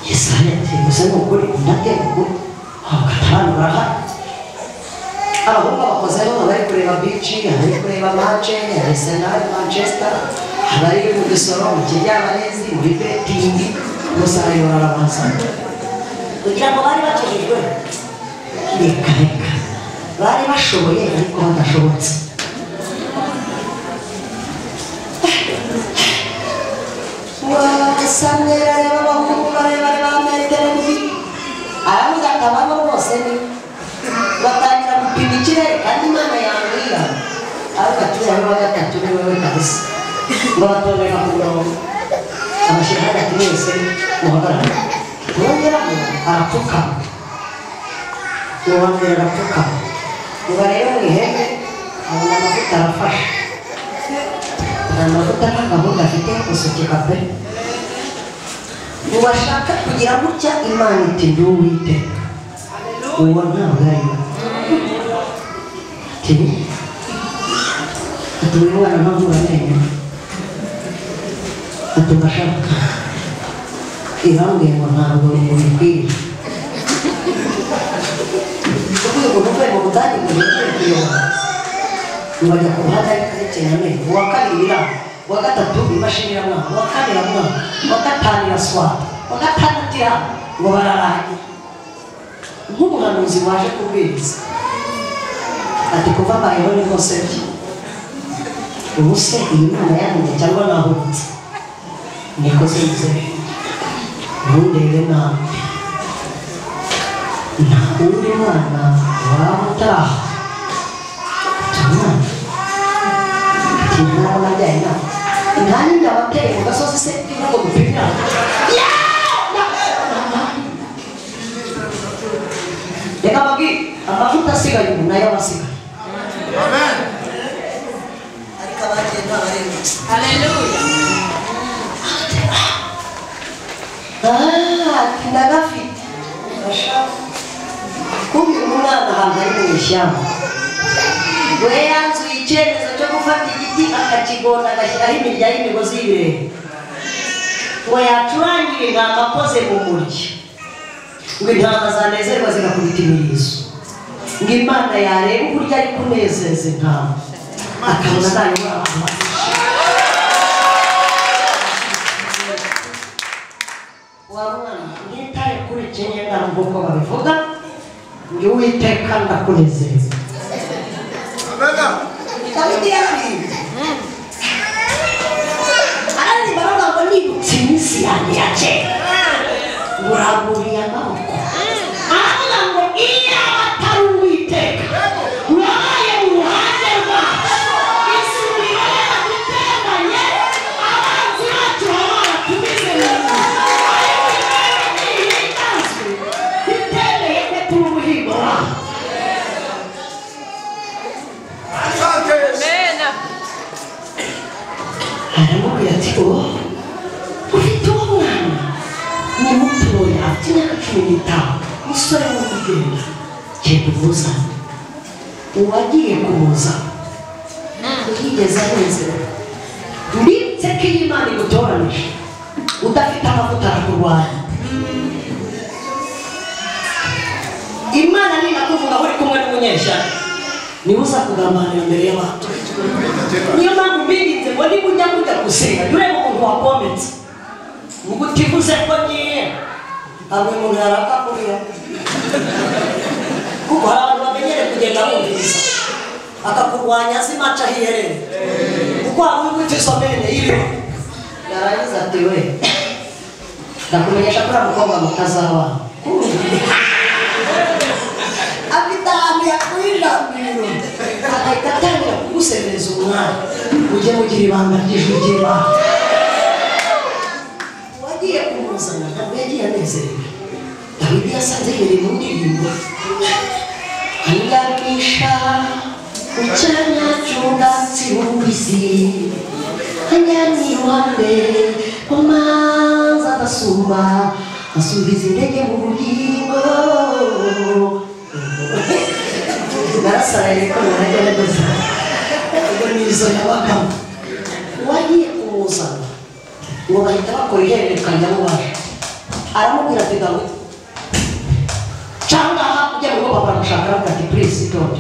Yesaya ati gusa ni ukuri ndatera ukuri hakatabana barahari abahungu abakozi hano bari kureba bici bari kureba mace ya Arsenal Manchester abari mu gisoro mu kijyabarezi muri betingi gusa ayobora arabanza kugira ngo bari bakijijwe reka bari bashoboye ariko badashobotse Samweli areba abahungu barebare bambaye televiziyo aravuga ati ababo bose ni batangira gupima ikirere kandi Imana yambwira ariko ati uriya wa gatatu ni wowe kabisa ngo batorera ku murongo amashyira hagati mwese muhagarara yongeraho arapfukama uwambere arapfukama ngo rero mu ihembe abona amavuta arafashe amavuta nta gahunda afite gusukika pe ubashaka kugira gutya Imana iti ndi Uwiteka uwo ntabwo ari ati uyu mwana mpamvu uramenye ati ugashaka irambwiye ngo ntabwo ubikwiye kuko uyu muntu uvuye mu Budage ngo ntibikwiye kuyobora bajya ku ruhande ariko arekeranye uwa kabiri uwa gatatu imashini iramwaka uwa kane iramwaka uwa gatanu iraswata uwa gatandatu iramba ngo bararangira nk'umuhanuzi waje kubwiriza ati kuva mbayeho ni rwose bye ubu se iyi Mana yanjye cyangwa nahubutse nikoze nzere ntundebe nawe nta wundi mwana waba utaha tumwana ati ntawe nabyaye nawe nta n'indi abateye mu gasozi se ntabwo gupimira reka babwire amavuta asigaye ubu nayo abasigaye amen ariko abagiye ntabareba haleluya ati ndagafite kumbi umwana ahantu ari mu ishyamba we yanzuye icyemezo cyo gufata igiti akakigonda agashyiraho imirya y'imigozi y'ibirere ngo yacurangire intama akoze mu muryi ngo intama zanezerwa zigakubita imirizo ngo Imana yareba uburyo ari kunezeza intama akabona nayo abantu wa mwana ngitaye kuri Kenya nk'uko babivuga ngo Uwiteka ndakunezeza dawidi yararirimba araririmba aravuga ngo nibutse iminsi yanjye ya kera uraguriye amaboko aravuga ngo iyo atari uwiteka wabaye mu ruhande rwacu isubiro yaraduteranye abanzi bacu baba baratumize mu nzu ariko imana ntihitanzwe bitereye ko turi umuhigo wawe aramubwira ati ufite uwo mwana ni mutoya afite imyaka 15 umusore w'umugenda genda umuzane uwagiye kumuza yigeze anezerwa ndetse ko iyi Imana igutoranije udafite amavuta arakurwanya Imana ninakuvuga uri kumwe n'umunyeshyaka niwe uza kugambanira imbere y'abantu niyo mpamvu mbirinze ngo niba ujya gusenga urebe umuntu wakometse mu gutivuze ko ngiye hamwe umuntu yarakakurira kuko hari abantu bamenyere kugenda bumviriza akakurwanya azi maca hiherere kuko hari ugutiza amene iriho yarangiza ati we ndakumenyesha ko uriya mukobwa mutazabana afite ahantu yakwijambiro agahita atangira kugusemereza umwana ujye mugira ibanga ry'ijwi ry'Imana wagiye kumuzana ntabwo yagiye anezerewe dawidi yasanze yiri mu ndirimbo anganisha ucyanya cy'ubwatsi bubisi anjyana iruhande rw'amazi adasuma asubiza intege mu bugingo narasaraye ko naragerageza ubwo nizo yabagamo wagiye kumuzana uwo bahita bakora ihererekanya n'uwaje aramubwira ati dawidi cyangwa ujya mu rugo papa aramushaka aravuga ati please don't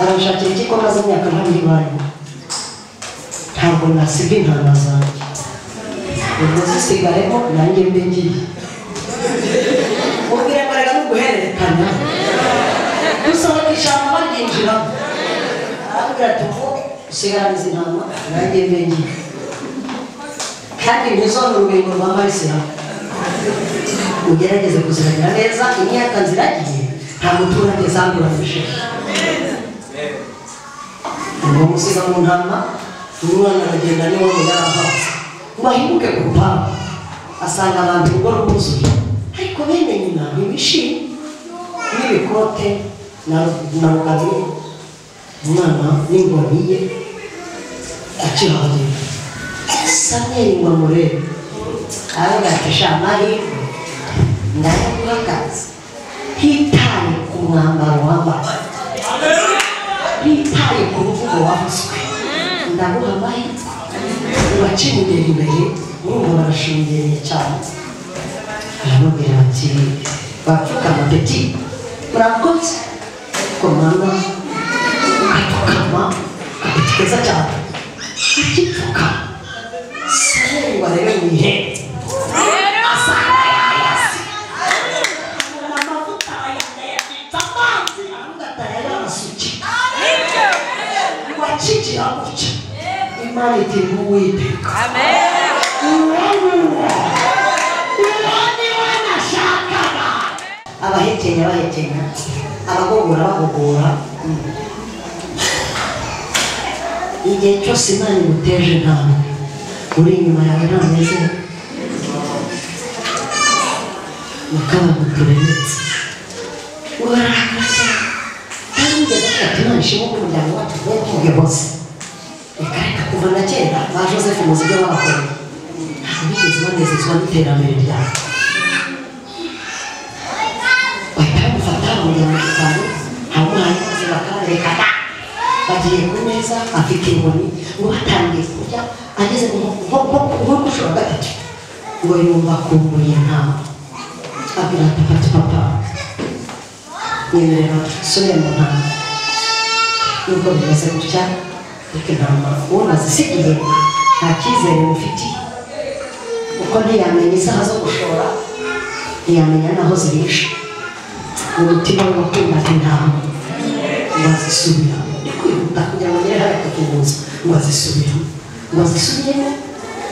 aramushakira iki ko maze imyaka 2 barimo ntabwo nasiga intama zanjye ubwo zisigaremo nanjye mbe ngiye mubwire ngo reka n'uguhererekanya dusohokesha baryinjiramo arambwira ati usigarana izi ntama nanjye mbe ngiye kandi nizo ni urubingo rwa marisira ugerageze kuziragira neza imyaka nziragiye nta muturage zanduranyije ngo musiga mu ntama umwana aragenda niwe ngo yarahaze ngo ahinduke ku rupangu asanga abantu urugo rwuzuye ariko bene nyina ntibishimye n'ibikote na rugari umwana n'ingoni ye akihagera Samweli ngo amurebe aravuga ati sha mahirwe ndayaguha akazi hitaye ku mwambaro wambaye hitaye ku ruvugo wavuzwe ndaguha amahirwe ubacimugera imbere urumva barashungereye cyane aramubwira ati bapfukama peti murakoze komana ukapfukama kapeti keza cyane akipfukama Samweli warebe mu ihene asanga yayasi amavuta yayabitsa amazi aravuga ati aya y'amasuki wacigira gutya Imana iti n'uwiteka uwo wanashakaga abahekenya abagogora bagogora igihe cyose Imana imuteje intambwe uri inyuma yawe ntameze mukabana turemetse urarakara cyane kandi ugeze ati Imana ishimwe ko umuryango wacu uvuye hose reka kuva na kera ba Joseph muzi ibyo bakoreye ntabwo bigeze banezezwa n'iterambere ryawe bahita bamufata bamujyana mu gitabo ntamuhaye maze bakareka bagiye ku meza afite inkoni ngo batangiye kurya ageze nko kushora gatatu ngo yumva akumbuye intama abwira ati papa yemerera sore mu ntama nubwo bimeze gutya ariko intama uwo nazisigiye nta cyizere mufitiye kuko ntiyamenya isaha zo gushora ntiyamenya n'aho zirisha umutima we wakunda intama wazisubira ndi kwihuta kugira ngo kubuza ngo azisubiremo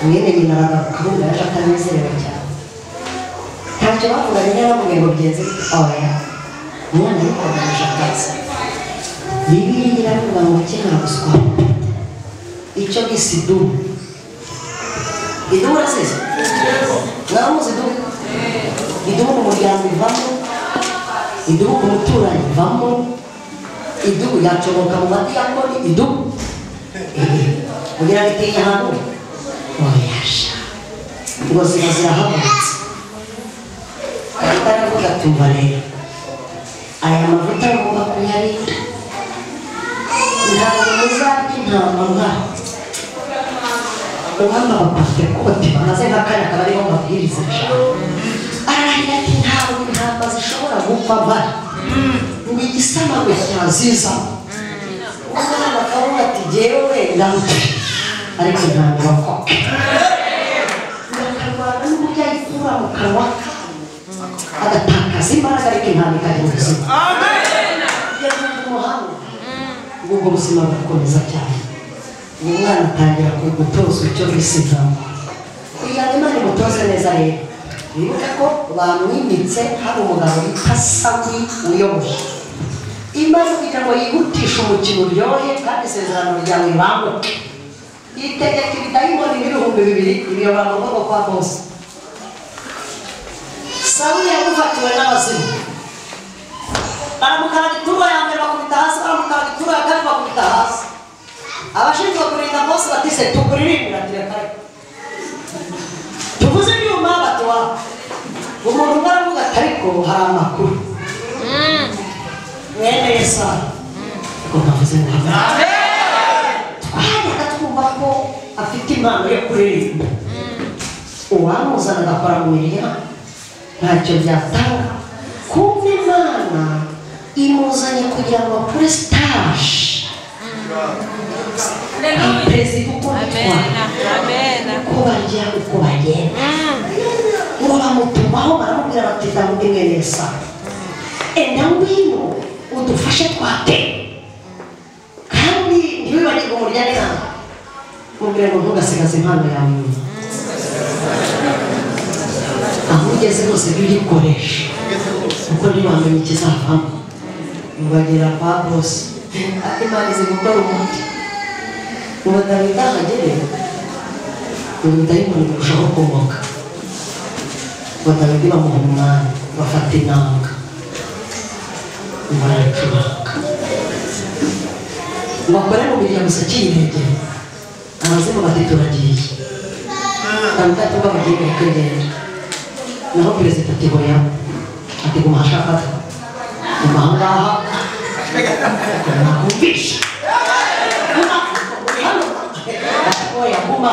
mwene nyina aragaruka ahubwo yaje atanezerewe cyane ntacyo bavuganye n'abamubwiye ngo byenze oya umwana ariko agamije akazi Bibiliya iravuga ngo akimara guswa icyo bise idubu urasize mwaba muzi idubu mu muryango ivamo idubu ku muturanyi ivamo idubu yacomoka mu madiyakoni idubu kugira ngo itinye ahantu oyasha ngo ziba zirahabonetse ariko aravuga tumva rero aya mavuta ngomba kuyarinda ntabwo muzarya intama nk'aba abapantekote bamaze nk'akanya kaba ariho mabwiriza arahira ati ntabwo intama zishobora gupfa mpari ngo igisamagwe cyazizamo umwana bakavuga ati jyewe ndamutse ariko ntabwo bakoke bakarwana n'uburyo ayikura mu kanwa agatakaza imbaraga ariko intama ikajya mu buzima yageze mu muhanda ubwo buzima burakomeza cyane uwo mwana atangira gutozwa icyo bise intama kugira ngo Imana imutoze neza rero wibuke ko bamwimitse hari umugabo witwa Sawuli uyoboye Imana kugira ngo yihutishe umukino uryohe kandi isezerano ryawe ribanguke yitegeka ibidayimoni n'ibihumbi 2 ibiyobora mu bwoko kwa bose Sawuli yagufatiwe n'abazimu baramukaraga ituro ya mbere bakubita hasi baramukaraga ituro ya kabiri bakubita hasi abashinzwe kurinda bose batise tukuririmbira tirekare tuvuze ibyuma batuwa umuntu baravuga ati ariko hari amakuru mwene Yesu ko navuze ngo twajyaga twumva ko afite impano yo kuririmba uwamuzana agakora mu mirimo ntacyo byatanga kumva Imana imuzanye kugira ngo akore stage perezida uko bitwara uko barya uko bagenda ngo bamutumaho baramubwira bati Dawudi mwene Yesu enda ngwino udufashe twate kandi ntibibagirwe umuryango nawe mubwire ngo ntugasigaze impano yawe aho ugeze hose birikoresha kuko ntibamenye ikizavamo mubagera kwa bose ati Imana izi gukora umuti ubu Dawidi ahagere ubu dayimoni kurushaho kumoka ngo Dawidi bamuha umwanya bafata inanga baracuranga ngo akore mu miryango gusa cy'iregere abazimu bati turagiye Dawidi ati ngo bagiye kwegera naho perezida ati hoya ati guma hashaka guma ahangaha nakumvisha oya guma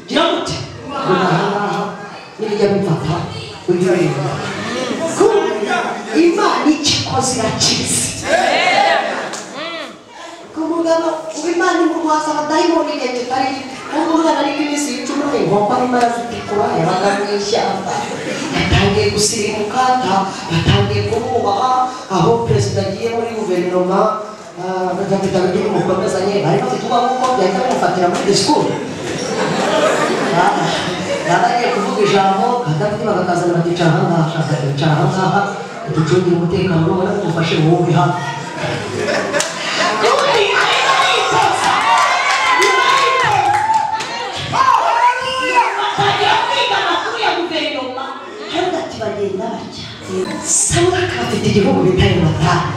gira muti guma ahangaha nibijya bimfata ujurira Imana ikikoze irakizi kumugabo Imana imurwaza abadayimoni igihe kitari umwana ariko iminsi y'icumi inkoko Imana zitikura yabaga mu ishyamba batangiye gusirimuka batangiye kumubaha aho perezida agiye muri guverinoma bagafite abagiye mukomezanye bari bafite ubwoko byahita bamufatira muri disikuru bagiye kuvuga ijambo hagati bagakazana bakicara ahangaha ashaka kwicara ahangaha ducungire umutekano ubona tumufashe wowe hano bagenda barya Sawuli akafite igihugu bitari Matani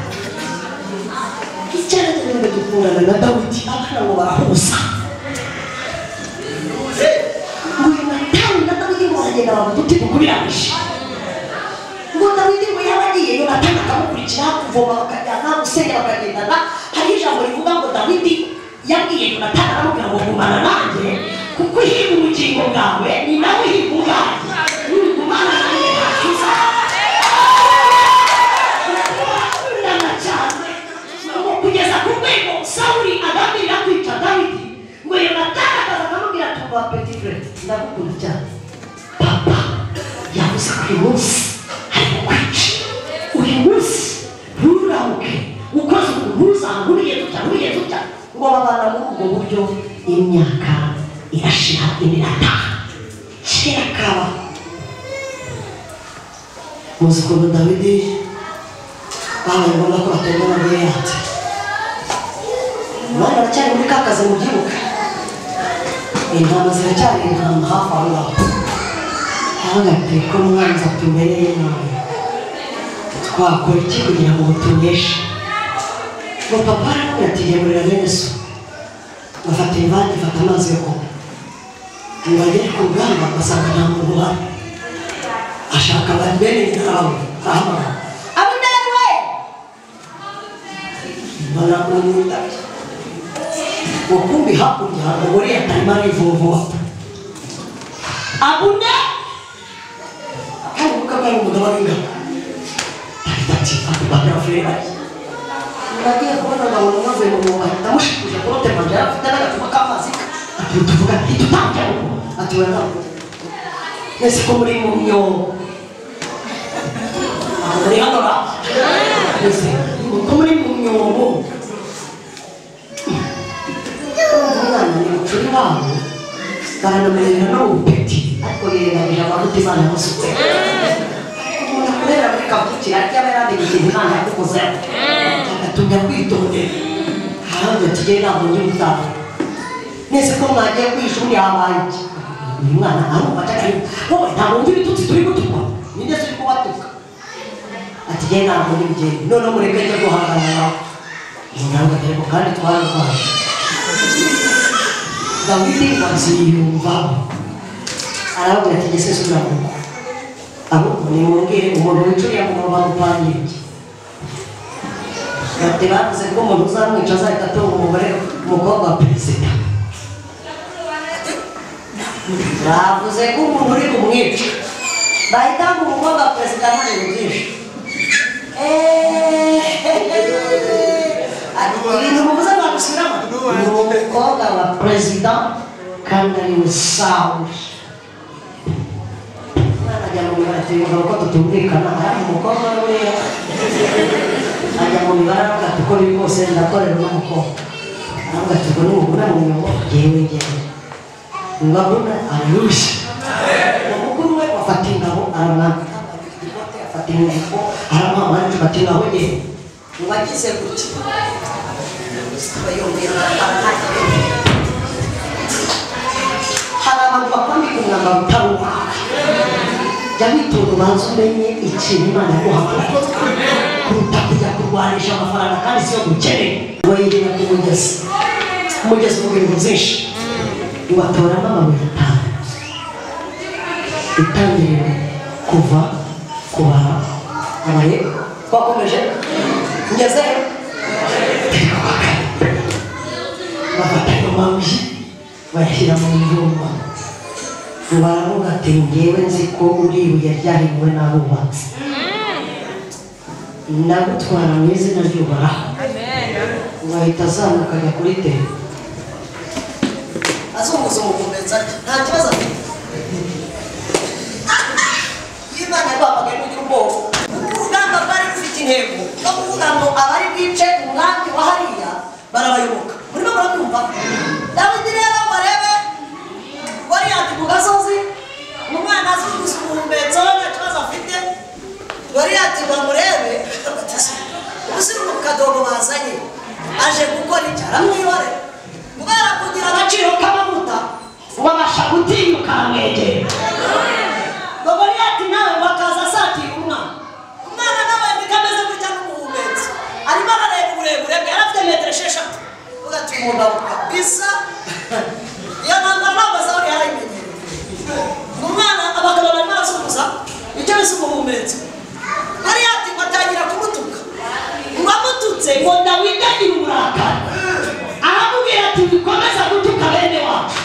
icyaranye ngo dukundana na Dawidi abana ngo barahuza ngo Matani na Dawidi ngo bagenda bamututi gukubiranisha ngo Dawidi ngo yabagiye Yonatani akamukurikira kuvoma bakajyana gusenya bakagendana hari ijambo rivuga ngo Dawidi yabwiye Yonatani aramubwira ngo gumana nanjye kuko uhiga ubugingo bwawe ni nawe uhiga ubwanjye gumana nanjye kugeza ku rwego Sawuli agambirira kwica Dawidi ngo Yonatani akaza akamubwira ati ngo petit frère ndagukunda cyane papa yavuze ko uyu munsi ari kukwica uyu munsi nturahuke ukoze ukuntu ntuzahanguriye dutya ngo babana muri ubwo buryo imyaka irashira imirataha kera kaba muzi ukuntu Dawidi babaye ngombwa ko batemba na Goliyati abana baracyari muri ka kazi mu gihugu intama ziracyari intama hafi aho ngaho hagati ko umwanzi atumereye nabi twakora iki kugira ngo tuneshe ngo papa aramubwira ati gemurira bene so bafata ibandi fata amazi yo kunywa ngo agere ku rugamba basanga nta muntu uhari ashaka abantu bene nyirawe ahamagara Abuneri we mbona umwitabye ngo kumbi hakurya umugore yatarimo arivovota Abuneri akavuga ko ari umugabo w'ingabo ati akubagara fureba nagiye kubona ngabona maze mu mwuga ndamushikuje kurote manje afite n'agacupa k'amazi ati tuvuga ntitutange ati we ntabwo nese ko muri mu myobo muri hano ra nese ko muri mu myobo umwana ni mucuri wabo baranamerera no upeti ariko yirengagije amavuta Imana yamusutse kubera muri kavukira ry'abarandi ikintu Imana yakukozeho agatumya kwitondera hanze tugiye ntabwo ndi mutaha nese ko mwagiye kwishuri habaye iki uyu mwana arumva atari wowe ntabwo ndi bitutsi turi gutukwa ninde turi kubatuka ati giye ntabwo ndi bigeni none mureke njye guhangana nawe ntabwo atari kandi twararwaye Dawidi baziyumvaho aravuga ati ngese subira mu rugo ahubwo nimubwire umuntu wicuriye mu rugo bamupangiye bati bavuze ko umuntu uzamwica azahita atunga umukobwa wa perezida bavuze ko umuntu uri kumwica bahita ngo umukobwa wa perezida nta bintu byinshi ibintu muvuze babisubiramo ni umukobwa wa perezida kandi ari we Sawuli umwana ajya mu mibare ati umugabo ko tutumvikana ari umukobwa we ajya mu mibare aravuga ati uko biri kose ndakorera n'umukobwa aravuga ati ubwo nimugura mu myobo yewe ngabona ararushye umukuru we afata ingabo aramwambika afata ingabo aramuha bati ngaho ngewe wagize gutya hari abantu bakwambika umwambaro utaruha jya witonda ubanza umenye ikintu Imana yaguhamagara kuruta kujya kurwanisha amafaranga kandi siyo dukeneye wayigena ku mugezi umugezi mu bintu byinshi watoramo amabuye atanu itangiriro kuva kubara abaye twakomeje ngezeyo bafata ayo mabuye bayashyira mu ibumba baravuga ati ngewe nzi ko uri ibuye ryahiwe n'abubatsi ndagutwara mu izina ry'Uhoraho wahita azamuka ajya kuri tele azunguza umukumbetsa nta kibazo afite Imana yabahamagaye kugira ubwoba urugamba rwari rufite intego no kuvuga ngo abari bwice umwami wa hariya barabayoboka murimo murabyumva Dawidi rero barebe Goliyati ku gasozi umwana azunguza umukumbetsa nta kibazo afite Goliyati bamurebe ubuzima mu kadogo bazanye aje gukora icyo aramwihorera kubera kugira agaciro k'amavuta wabasha gutinyuka aramwegera Goliyati nawe bakaza asatira umwana nawe bikameze gutya n'umuhumetso arimo arareba uburebure bwe yarafite metero 6 uvuga ati umugabo kabisa iyo nanga ntabwo azahora yarayimenyereye umwana abagabo barimo arasubiza icyo bise umuhumetso Goliyati batangira kumutuka ngo amututse ngo Dawidi agira uburakari aramubwira ati bikomeza gutuka bene wacu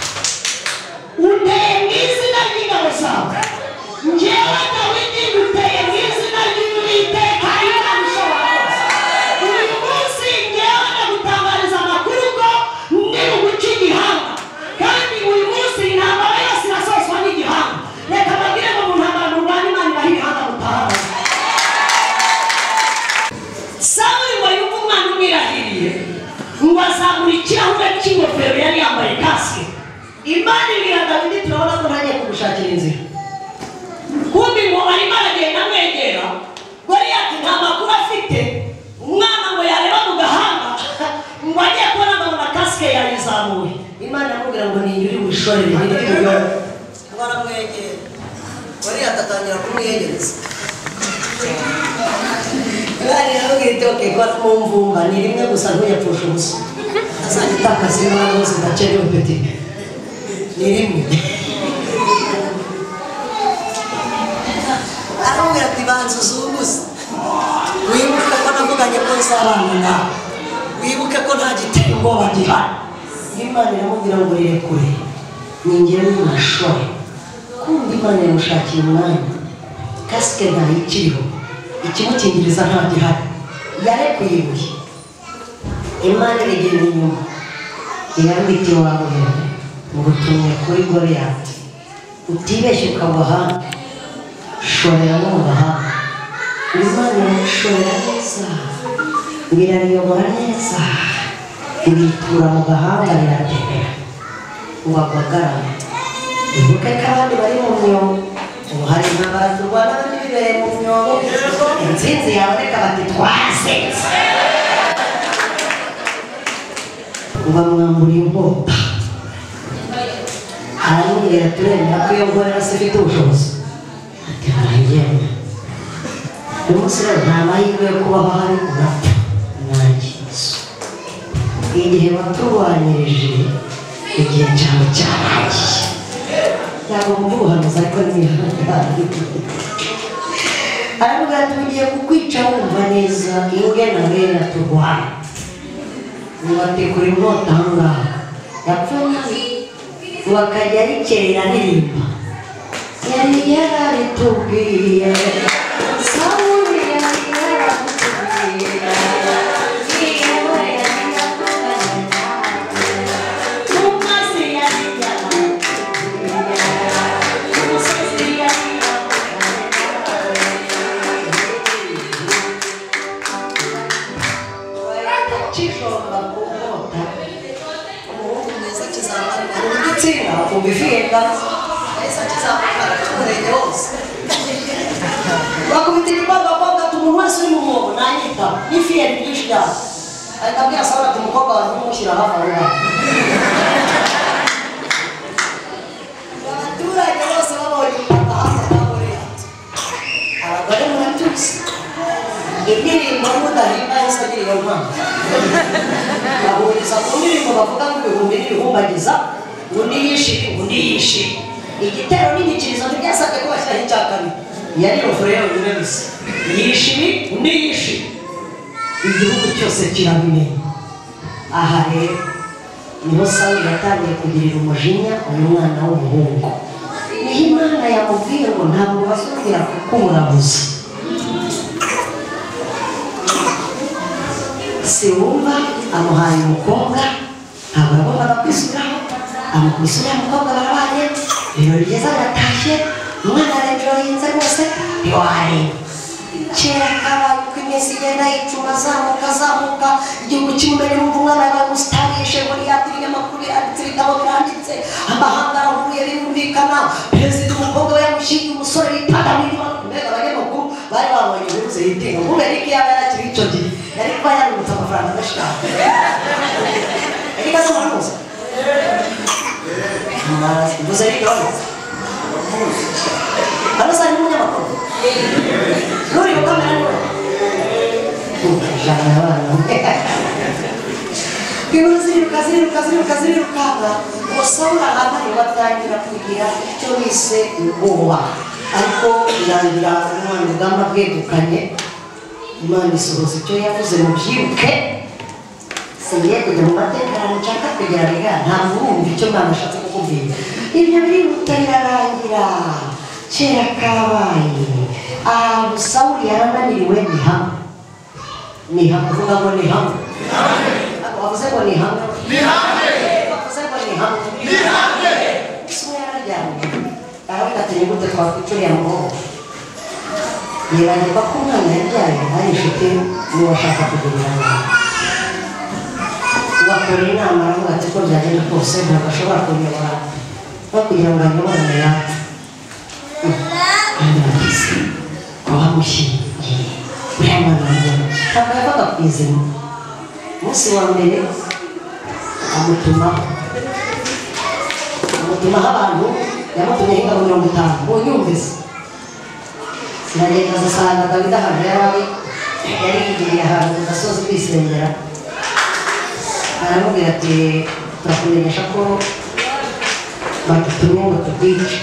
uteye mu izina ry'ingabo zawe njyewe Dawidi uteye mu izina ry'Uwiteka Imana ishobora byose uyu munsi njyewe ndagutangariza amakuru ko ndi buguca igihanga kumushakira inzira kumbi ngo arimo aragenda amwegera Goliyati nta makuru afite umwana ngo yareba mu gahanga ngo agiye kubona ngo kasike yayizamuye Imana yamubwira ngo ni yuri wishorere biri byo baramwegera Goliyati atangira kumwiyegereza bari abwitoke kwa mumvumba ni rimwe gusa ntuyapfusha ubusa azagitakaza imana zose ndacerewe peti ni rimwe aramubwira ati banza uzunguze wibuke ko navuganye ko nzabana nawe wibuke ko nta giteye ubwoba gihari Imana iramubwira ngo rirekure ni njyewe n'amashore kumva Imana yamushakiye umwanya kasike ntayikiriho ikimukingiriza nta gihari yarekuye ibuye Imana irigenda inyuma irambwira wawe ngutumye kuri Goliyati utibeshye ukagwa ahandi shorera no mu gahanga Imana iramushorera neza birariyobora neza iritura mu gahanga riratembera uwagwagarama ibuke ko abandi bari mu myobo ubu hari intambara turwana n'abandi bibereye mu myobo intsinzi yaboneka bati twasenze bamwambura inkota aramubwira turemera ko iyo ngorera se ifite ubushobozi ati haragenda uyu munsi rero nta mahirwe yo kubaho hari urapfa mwangiza igihe waturwanyirije igihe cyawe cyaragiye ntabwo mvuga ubuhanuzi ariko n'imihanda aravuga ati ugiye kukwica wumva neza inge na bene turwana ubatekura inkota aho ngaho yapfuye bakajya rikerera ririmba yari yarabitubwiye Sawuli yari yarabitubwiye yewe yari yarabitubwiye umusozi yari yarabitubwiye umusozi yari yarabitubwiye kishomba ku nkota umuhungu mwiza kizamara urugitsina akumva ifiyenga ahise akizamukara cy'umurenge wose bakubitira imbagambanga ati umuntu wese uri mu mwobo nanyita n'ifiyeri ryinshi cyane ahita abwira Sawuli ati umukobwa wanjye umushyira hafi aho ngaho abaturage bose babonye umupaka hafi na Goliyati abagore murabyutse indirimbo mudahimba yose agira iyo mpamvu bahuriza ku ndirimbo bavuga ngo ibihumbi n'ibihumbagiza undi yishimye undi yishimye igitero n'igikirizo ntibyasabwe ko bashyiraho icya kabiri yari rufure yonyine gusa yishimye undi yishimye igihugu cyose kirabimenya aha rero niho Sawuli yatangiye kugirira umujinya uyu mwana w'umuhungu niho Imana yamubwiye ngo ntabwo bazongera kukuburabuza si wumva amuhaye umukobwa ntabwo yagombaga kwisubiraho amukubise uriya mukobwa barabaye ibirori byiza biratashye umwana arajoyinze rwose ntiwareba kera kabaye uko iminsi igenda yicuma azamuka igihugu cy'imbere wumva umwana yabaye umusitarishe Goliyati ibinyamakuru biranditse ibitabo biranditse amahanga arahuye birumvikana perezida umukobwa we yamushyiriye umusore bitaga w'indiba mbega abanyamakuru bari babonye ubuze yitinga nk'ubu Eric yaba yarakiri icyo gihe yari kuba yarungutse amafaranga menshi cyane Eric aza muramuzi mvuze Eric wabitse hano sa n'umunyamakuru nuri ukamera nuri ujana abana inkuru ziriruka uwo Sawuli ahantu batangira kugira icyo bise ubwoba ariko birangira umwana urugamba bwegukanye Imana isohoza icyo yavuze mu byibuke singiye kujya mu mateka nshaka kugira rega ntabwo wumva icyo Imana ashatse kukubwira ibyo birihuta birarangira kera kabaye ahantu Sawuli yarananiriwe ni hamwe uvuga ngo ni hamwe wavuze ngo ni hamwe wavuze ngo ni hamwe isi yararyamye aravuga ati ni gute twakwicuriye amahoro yibagirwa ko umwana yabyaye ari inshuti n'uwashaka kugirira nabi bakora inama aravuga ati ko byagenda kose ntabwo ashobora kuyobora no kugira ngo ayoborane yapfa bamushyingiye uriya mwana w'umuntu ntabwo yavaga ku izina umunsi wa mbere amutumaho abantu yamutumyeho ingabo 50 unyumvise sinagenda asanga Dawidi ahantu yari yigiriye ahantu ku gasozi kwisengera aramubwira ati turakumenyesha ko badutumye ngo tukwice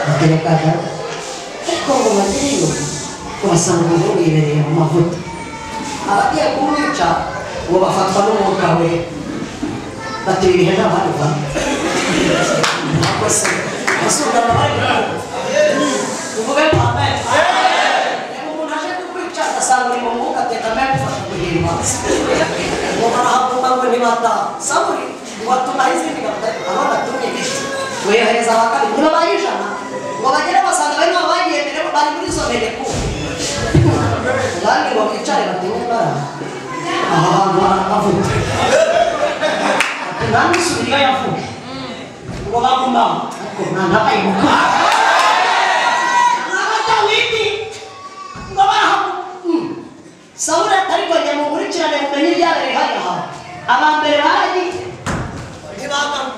baterekaga ariko ngo bagereyo kubasanga umuntu wibereye mu mavuta abagiye kumwica ngo bafatwa n'umwuka we batera ibihe n'abandi bantu ntabwo se basubirana bari uvuge amen umuntu aje kukwica agasanga uri mu mwuka ateka ame gufasha guhirwa ngo barahabuma ngo ntibata Sawuli watuma izindi gahunda abona atumye bishe wehereza abakabiri niba bayijana ngo bagere basanga bari nabo bagiye mbere bari muri izo nteko kandi ngo bicare batinye bara aha hantu haravuga nani subira yavuga ngo bagumamo ariko ntabaye mukuru Dawidi ngo barahamu Sawuli atari kujya mu nkurikirane mumenye ibyabereye hariya hantu abambere bari ntibagamo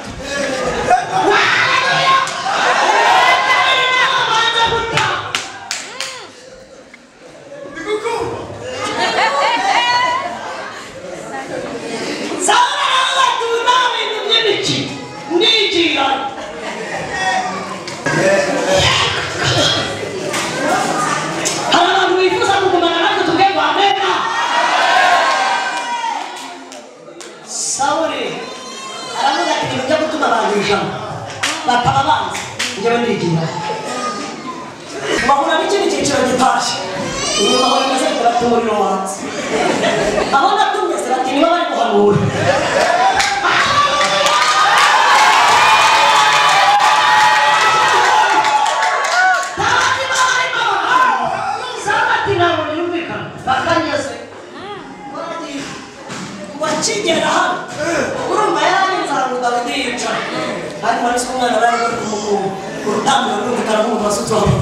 bakaba banzi njyewe ndigira bahura n'ikindi cyiciro gitashye inyuma bamaze kurata umuriro wanze abo natumeze bati niba bari guhanura bakanyeze wakigera hano urumva yarangiza ngo Dawidi yicara hari muri umwana bari ku rutambiro rw'umukara nk'umumasutsi wabo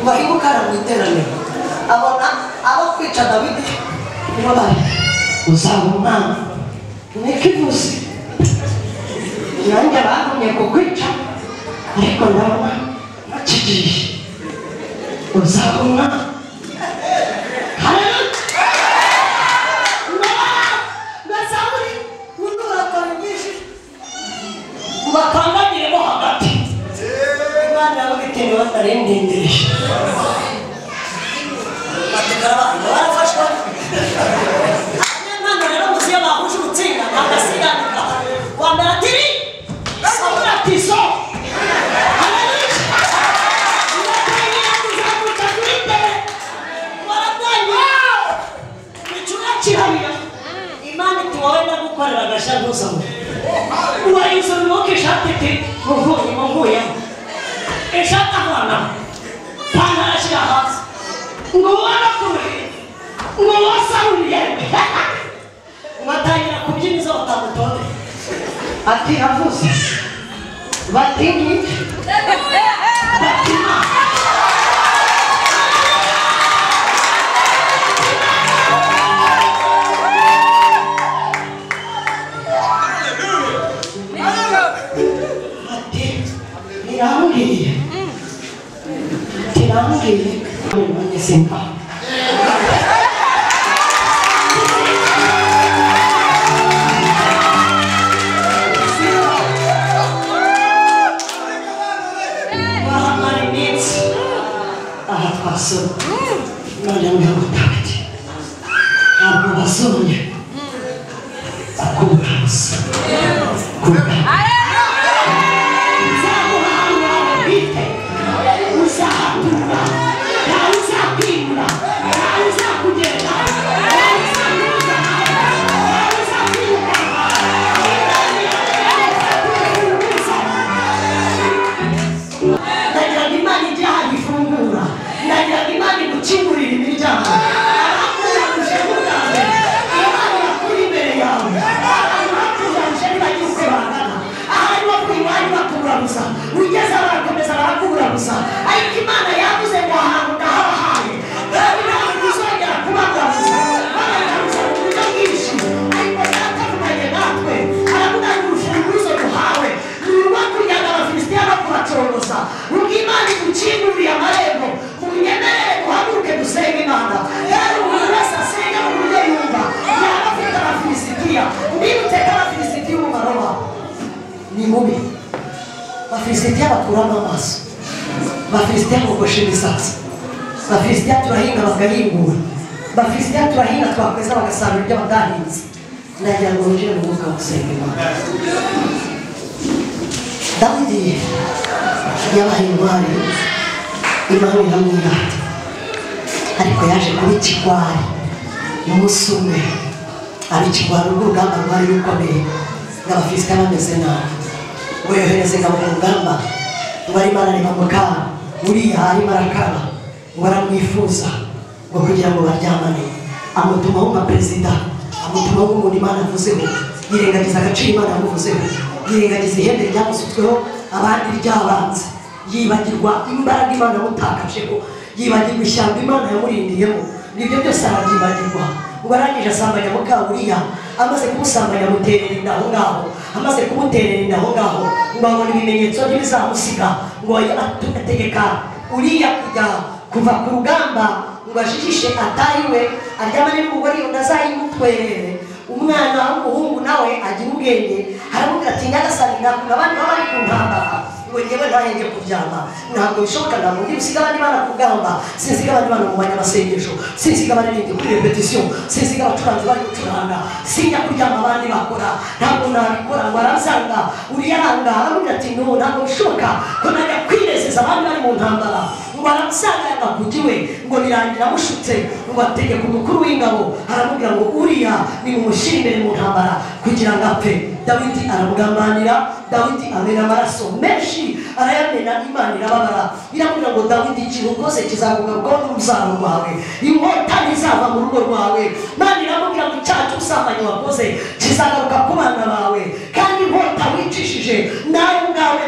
bahibuka mu iteraniro abona abo kwica Dawidi nibo bari uzaba umwana n'ikivuze nanjye bagumye kukwica ariko ndabona bakigiye uzaba umwana bakangagiremo hagati imana yabagiteye batarendendereje batekara abantu barafashwa abanyamana rero muziyo bahuje ubutsinda bagasiganika wambere atiri Sawuli ati so imana iti wowe ndagukorera agashya ntuzamure uwayizo nuko ishati iti muvuye ishati abana pantaro ashyira hasi ngo ubona kure ngo wasawuriye batangira kubyina izo batamutonde ati avuze bati ngiki batima Tirangire mwenye simba wahamari minsi aha twasoma none mwamutabati ntabwo basomye akuburabusa gukingurira imiryango arakunda kuje mugande imana Filisitiya nibuteka abafilisitiya umumaro wabo ni mubi. Abafilisitiya bakuramo amaso, abafilisitiya bogosha imisatsi, abafilisitiya turahinga bagahingura, abafilisitiya turahinga twakweza bagasarura ibyo badahinze. Nagira ngo winjire mu mwuka wo gusenga Imana. Dawidi yabaye intwari, Imana iramwirata, ariko yaje kuba ikigwari. Umunsi umwe aba ikigwari, urugamba rwari rukomeye, n'abafilisitiya bameze nabi. Ngo yohereze ingabo mu rugamba, ngo arimo arareba mukara Uriya arimo arakara, ngo aramwifuza ngo kugira ngo baryamane. Amutumaho nka perezida, amutumaho nk'umuntu Imana avuzeho, yirengagiza agaciro Imana yamuvuzeho, yirengagiza ihembe ryamusutsweho abandi ryabanze, yibagirwa imbaraga Imana yamutakajeho, yibagirwa ishyamba Imana yamurindiyemo. Nibyo byose arabyibagirwa. Ngo arangije asambanya muka Uriya, amaze kumusambanya amuterera inda aho ngaho, amaze kumuterera inda aho ngaho, ngo abona ibimenyetso ntibizamusiga, ngo ategeka Uriya kujya kuva ku rugamba, ngo ajijishe atayiwe, aryamane n'umugore iyo ndazayimutwerere. Umwana w'umuhungu nawe agira ubwenge, haramubwira ati nyagasani ntabwo abandi baba bari ku ntambara, ngo njyewe ntahenge kuryama, ntabwo bishoboka, ntabwo ndi busiga abandi bana ku rugamba, sinsiga abandi bana mu banyamasengesho, sinsiga abaririmbyi kuri repetition, sinsiga abacuranzi bari gucuranga, sinjya kuryama abandi bakora, ntabwo nabikora. Ngo arabyanga, Uriya aranga, aramubwira ati no, ntabwo bishoboka ko najya kwinezeza abandi bari mu ntambara. Ngo aramusanga yagakugiwe, ngo birangira amushutse, ngo ategeka umukuru w'ingabo, aramubwira ngo Uriya nimumushyire imbere mu ntambara kugira ngo apfe. Dawidi aramugambanira, Dawidi amena amaraso menshi arayamena. Imana irababara, iramubwira ngo Dawidi ikintu ukoze kizakugarukaho n'urubyaro rwawe, inkota ntizava mu rugo rwawe. Imana iramubwira ngo icyaha cy'ubusambanyi wakoze kizagaruka ku bana bawe, kandi inkota wicishije nawe ubwawe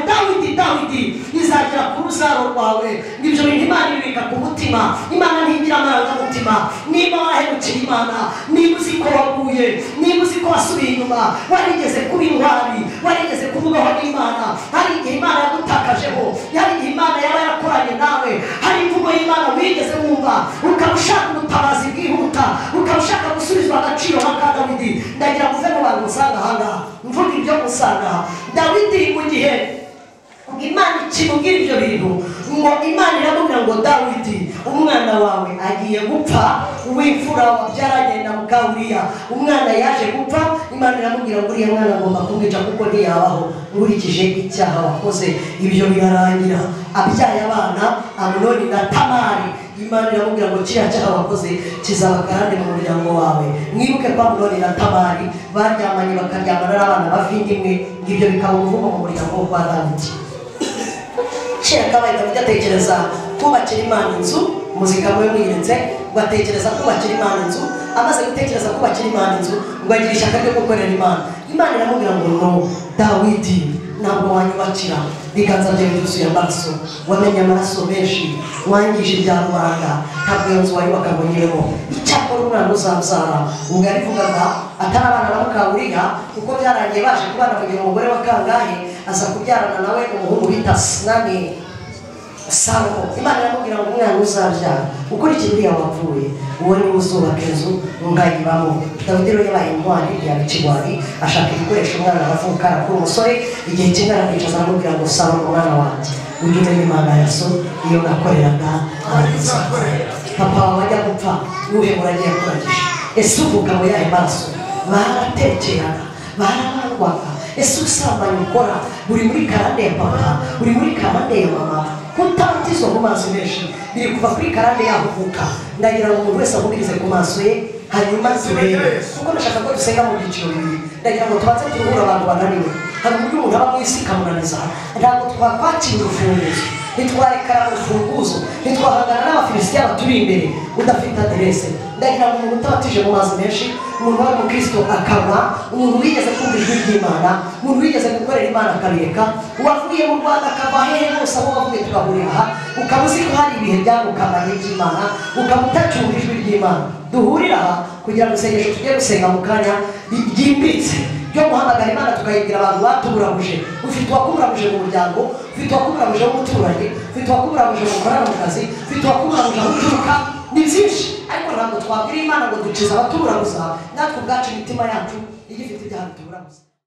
Dawidi izagera ku rubyaro rwawe. Ibyo bintu Imana ibibika ku mutima. Imana ntigira amarangamutima. Niba wahemukira Imana, niba uzi ko waguye, niba uzi ko wasubiye inyuma, warigeze kuba intwari, warigeze kuvugaho n'Imana, hari igihe Imana yagutakajeho, hari igihe Imana yaba yarakoranye nawe, hari imvugo y'Imana wigeze wumva, ukaba ushaka ubutabazi bwihuta, ukaba ushaka gusubizwa agaciro nka Dawidi. Ndagira ngo uve mu bantu usanga ahangaha mvuga ibyo usanga Dawidi mu gihe Imana ikimubwira ibyo bintu, ngo Imana iramubwira ngo Dawidi umwana wawe agiye gupfa, w'imfura wabyaranye na muka Uriya umwana yaje gupfa. Imana iramubwira ngo uriya mwana agomba kumwica kuko ntiyabaho nkurikije icyaha wakoze. Ibyo birarangira, abyaye abana Amunoni na Tamari. Imana iramubwira ngo kiriya cyaha wakoze kizaba karande mu muryango wawe. Mwibuke ko Amunoni na Tamari baryamanye bakaryamana n'abana bavindimwe, ngibyo bikaba umuvumo mu muryango wa Dawidi. Kera kabaye Dawidi atekereza kubakira Imana inzu, muzika mwe mwiretse, ngo atekereza kubakira Imana inzu. Amaze gutekereza kubakira Imana inzu, ngo agira ishyaka ryo gukorera Imana. Imana iramubwira ngo no, Dawidi ntabwo wanyubakira, biganza byawe byuzuye amaraso, wamenye amaraso menshi, wangije ibya rubanda, ntabwo iyo nzu wayubaka ngo nyiremo. Icyakora umwana uzabyara, ubwo yarivugaga atari abana na muka Uriya, kuko byarangiye baje kubana kugira umugore wa kangahe aza kubyarana nawe umuhungu bita Salomo. Imana iramubwira ngo umwana uzabyara ukurikira Uriya wapfuye, uwo niwe uzubaka inzu ngayibamo. Dawidi rero yabaye intwari, yaba ikigwari, ashaka ibikoresho umwana aravuka arakura umusore. Igihe kingana kwicaza aramubwira ngo Salomo umwana wanjye, ujye umenya Imana ya so, iyo nakoreraga arabiza. Papa wawe ajya gupfa, nuhemura agiye kuragisha. Ese uvuga ngo yahe maraso baratekerana, barabangwaga. Ese ubusambanyi ukora buri muri karande ya papa, buri muri karande ya mama, kutabatizwa mu maso menshi biri kuva kuri karande yahubuka. Ndagira ngo umuntu wese ahubirize ku maso ye, hanyuma turebe, kuko ndashaka ko dusenga mu byiciro bibiri. Ndagira ngo tubanze turuhure abantu bananiwe. Hari uburyo umuntu aba mu isi ikamunaniza, ntabwo twakwakira urufunguzo, ntitwarekara urufunguzo, ntitwahangana n'abafilisitiya baturi imbere udafite aderese. Ndagira ngo umuntu utabatije mu mazi menshi, umuntu wari umukristo akaba, umuntu wigeze kumva ijwi ry'Imana, umuntu wigeze gukorera Imana akabireka, uwavuye mu Rwanda akava hehe hose aho wavuye tukahurira aha, ukaba uzi ko hari ibihe byagukamaye by'Imana, ukaba utacyumva ijwi ry'Imana. Duhurira aha kugira ngo isengesho tugiye gusenga mu kanya ryimbitse, ryo guhamagara Imana tukayibwira abantu batuburabuje. Ufite uwakuburabuje mu muryango, ufite uwakuburabuje mu muturage, ufite uwakuburabuje mu mukorana mu kazi, ufite uwakuburabuje mu turuka, ni byinshi. Ariko ntabwo twabwira Imana ngo dukize abatuburabuza, natwe ubwacu imitima yacu igifite ibyaha bituburabuza.